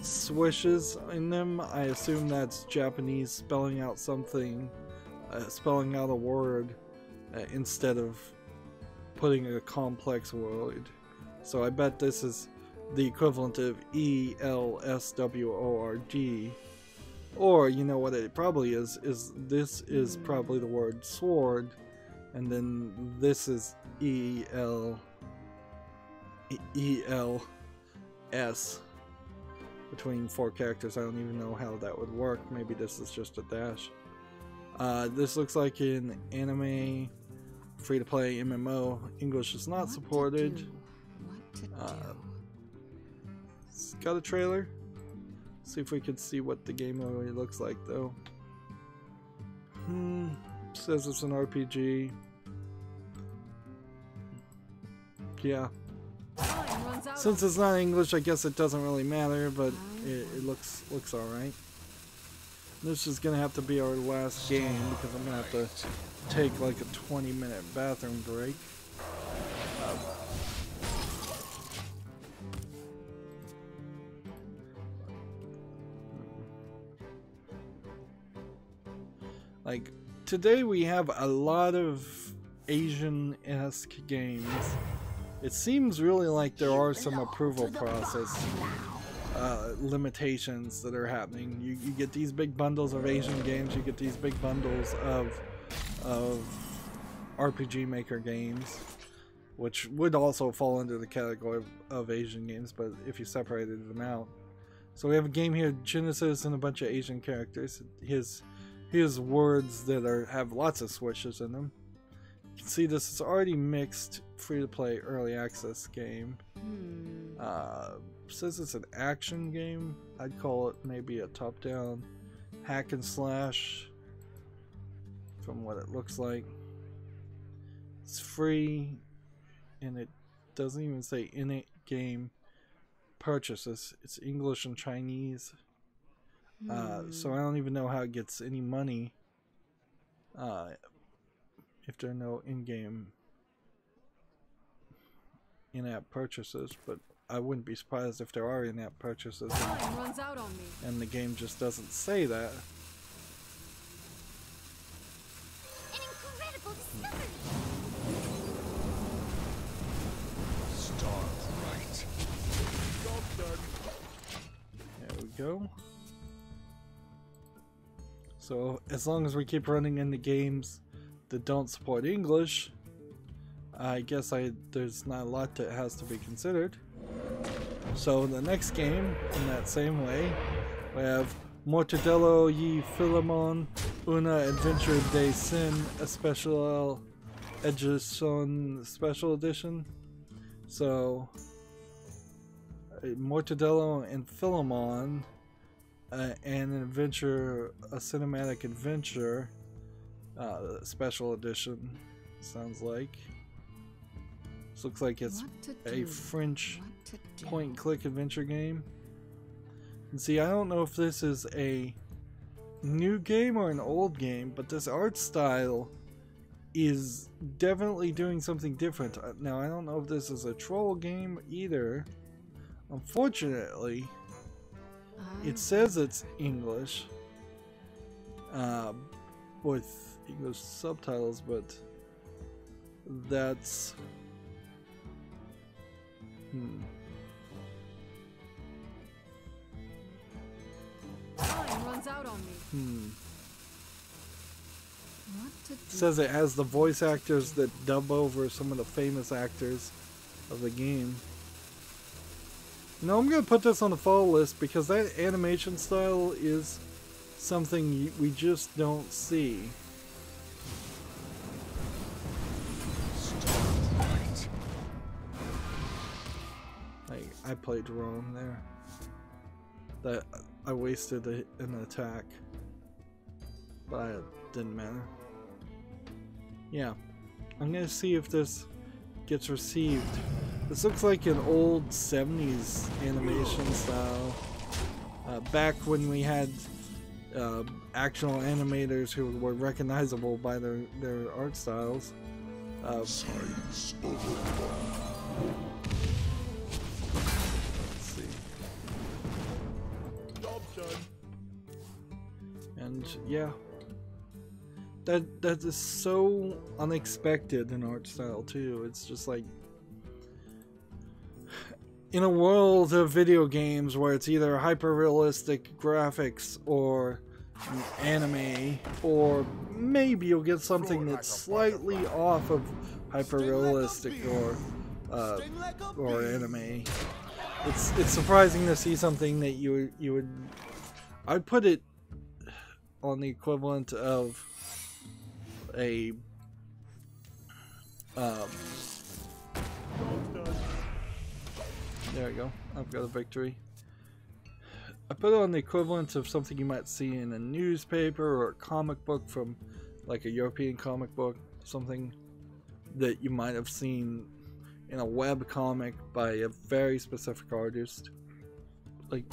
swishes in them, I assume that's Japanese spelling out something, spelling out a word, instead of putting a complex word. So I bet this is the equivalent of ELSWORD. Or, you know what it probably is this is probably the word sword, and then this is ELS between 4 characters. I don't even know how that would work. Maybe this is just a dash. This looks like an anime, free-to-play MMO. English is not supported. It's got a trailer. See if we can see what the game really looks like, though. Says it's an RPG. Yeah. Since it's not English, I guess it doesn't really matter, but it looks alright. This is gonna have to be our last game because I'm gonna have to take like a 20-minute bathroom break. Like, today we have a lot of Asian-esque games. It seems really like there are some approval process limitations that are happening. You get these big bundles of Asian games, you get these big bundles of RPG Maker games, which would also fall under the category of Asian games, but if you separated them out. So we have a game here, Genesis, and a bunch of Asian characters. His words that have lots of swishes in them. You can see this is already mixed, free-to-play early access game. Says it's an action game. I'd call it maybe a top-down hack and slash from what it looks like. It's free, and it doesn't even say in-game purchases. It's English and Chinese. So I don't even know how it gets any money if there are no in-app purchases, but I wouldn't be surprised if there are in-app purchases
runs out on me.
and the game just doesn't say that.
An incredible discovery!
Start right.
Job done.
There we go. So as long as we keep running into games that don't support English, I guess there's not a lot that has to be considered. So the next game, in that same way, we have Mortadelo y Filemon, una adventure de sin especial edition, special edition. So Mortadelo and Filemon, an adventure, a cinematic adventure, special edition. Sounds like. This looks like it's a French point-and-click adventure game. And see, I don't know if this is a new game or an old game, but this art style is definitely doing something different. Now, I don't know if this is a troll game either. Unfortunately, it says it's English with English subtitles, but that's
Time runs out on me. What to do?
Says it has the voice actors that dub over some of the famous actors of the game. No, I'm gonna put this on the follow list because that animation style is something we just don't see. I played wrong there. That I wasted an attack, but it didn't matter. Yeah, I'm gonna see if this gets received. This looks like an old 70s animation style. Back when we had actual animators who were recognizable by their art styles.
Science overwhelmed.
And yeah, that is so unexpected in art style too. It's just like, in a world of video games where it's either hyper realistic graphics or anime, or maybe you'll get something that's slightly off of hyper realistic or anime. It's surprising to see something that you would, I'd put it on the equivalent of a there we go, I've got a victory. I put it on the equivalent of something you might see in a newspaper or a comic book from like a European comic book, something that you might have seen in a web comic by a very specific artist. Like,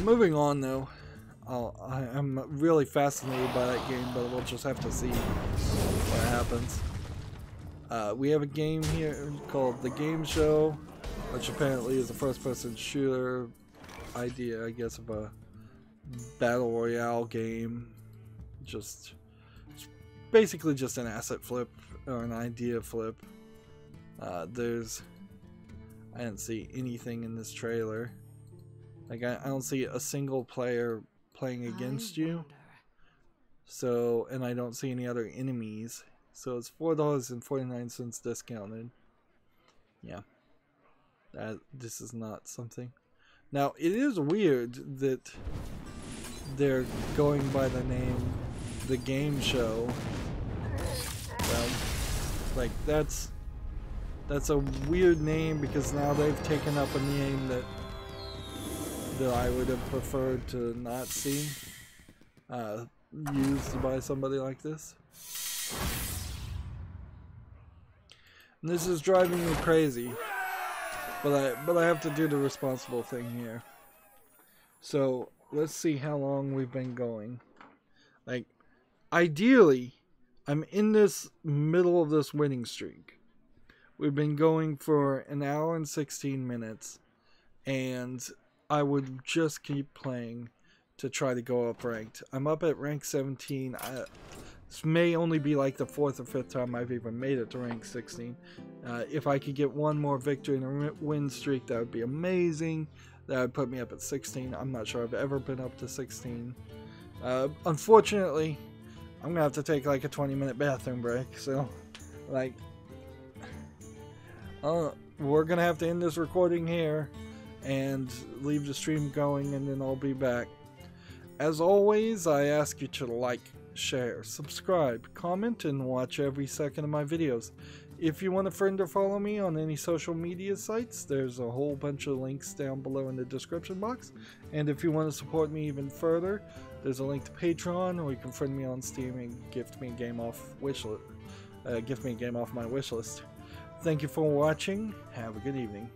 moving on though, I'm really fascinated by that game, but we'll just have to see what happens. We have a game here called The Game Show, which apparently is a first-person shooter idea, I guess, of a battle royale game. Just basically just an asset flip or an idea flip. I didn't see anything in this trailer. Like I don't see a single player playing against you. So, and I don't see any other enemies. So it's $4.49 discounted. Yeah. This is not something. Now, it is weird that they're going by the name The Game Show. Well, like that's a weird name because now they've taken up a name that I would have preferred to not see used by somebody like this. And this is driving me crazy, but I have to do the responsible thing here. So let's see how long we've been going. Like, ideally, I'm in this middle of this winning streak. We've been going for an hour and 16 minutes, and I would just keep playing to try to go up ranked. I'm up at rank 17. This may only be like the 4th or 5th time I've even made it to rank 16. If I could get one more victory in a win streak, that would be amazing. That would put me up at 16. I'm not sure I've ever been up to 16. Unfortunately, I'm going to have to take like a 20-minute bathroom break. So, like, we're going to have to end this recording here and leave the stream going, and then I'll be back. As always, I ask you to like, share, subscribe, comment, and watch every second of my videos. If you want to friend or follow me on any social media sites, there's a whole bunch of links down below in the description box. And if you want to support me even further, there's a link to Patreon, or you can friend me on Steam and gift me a game off my wishlist. Thank you for watching. Have a good evening.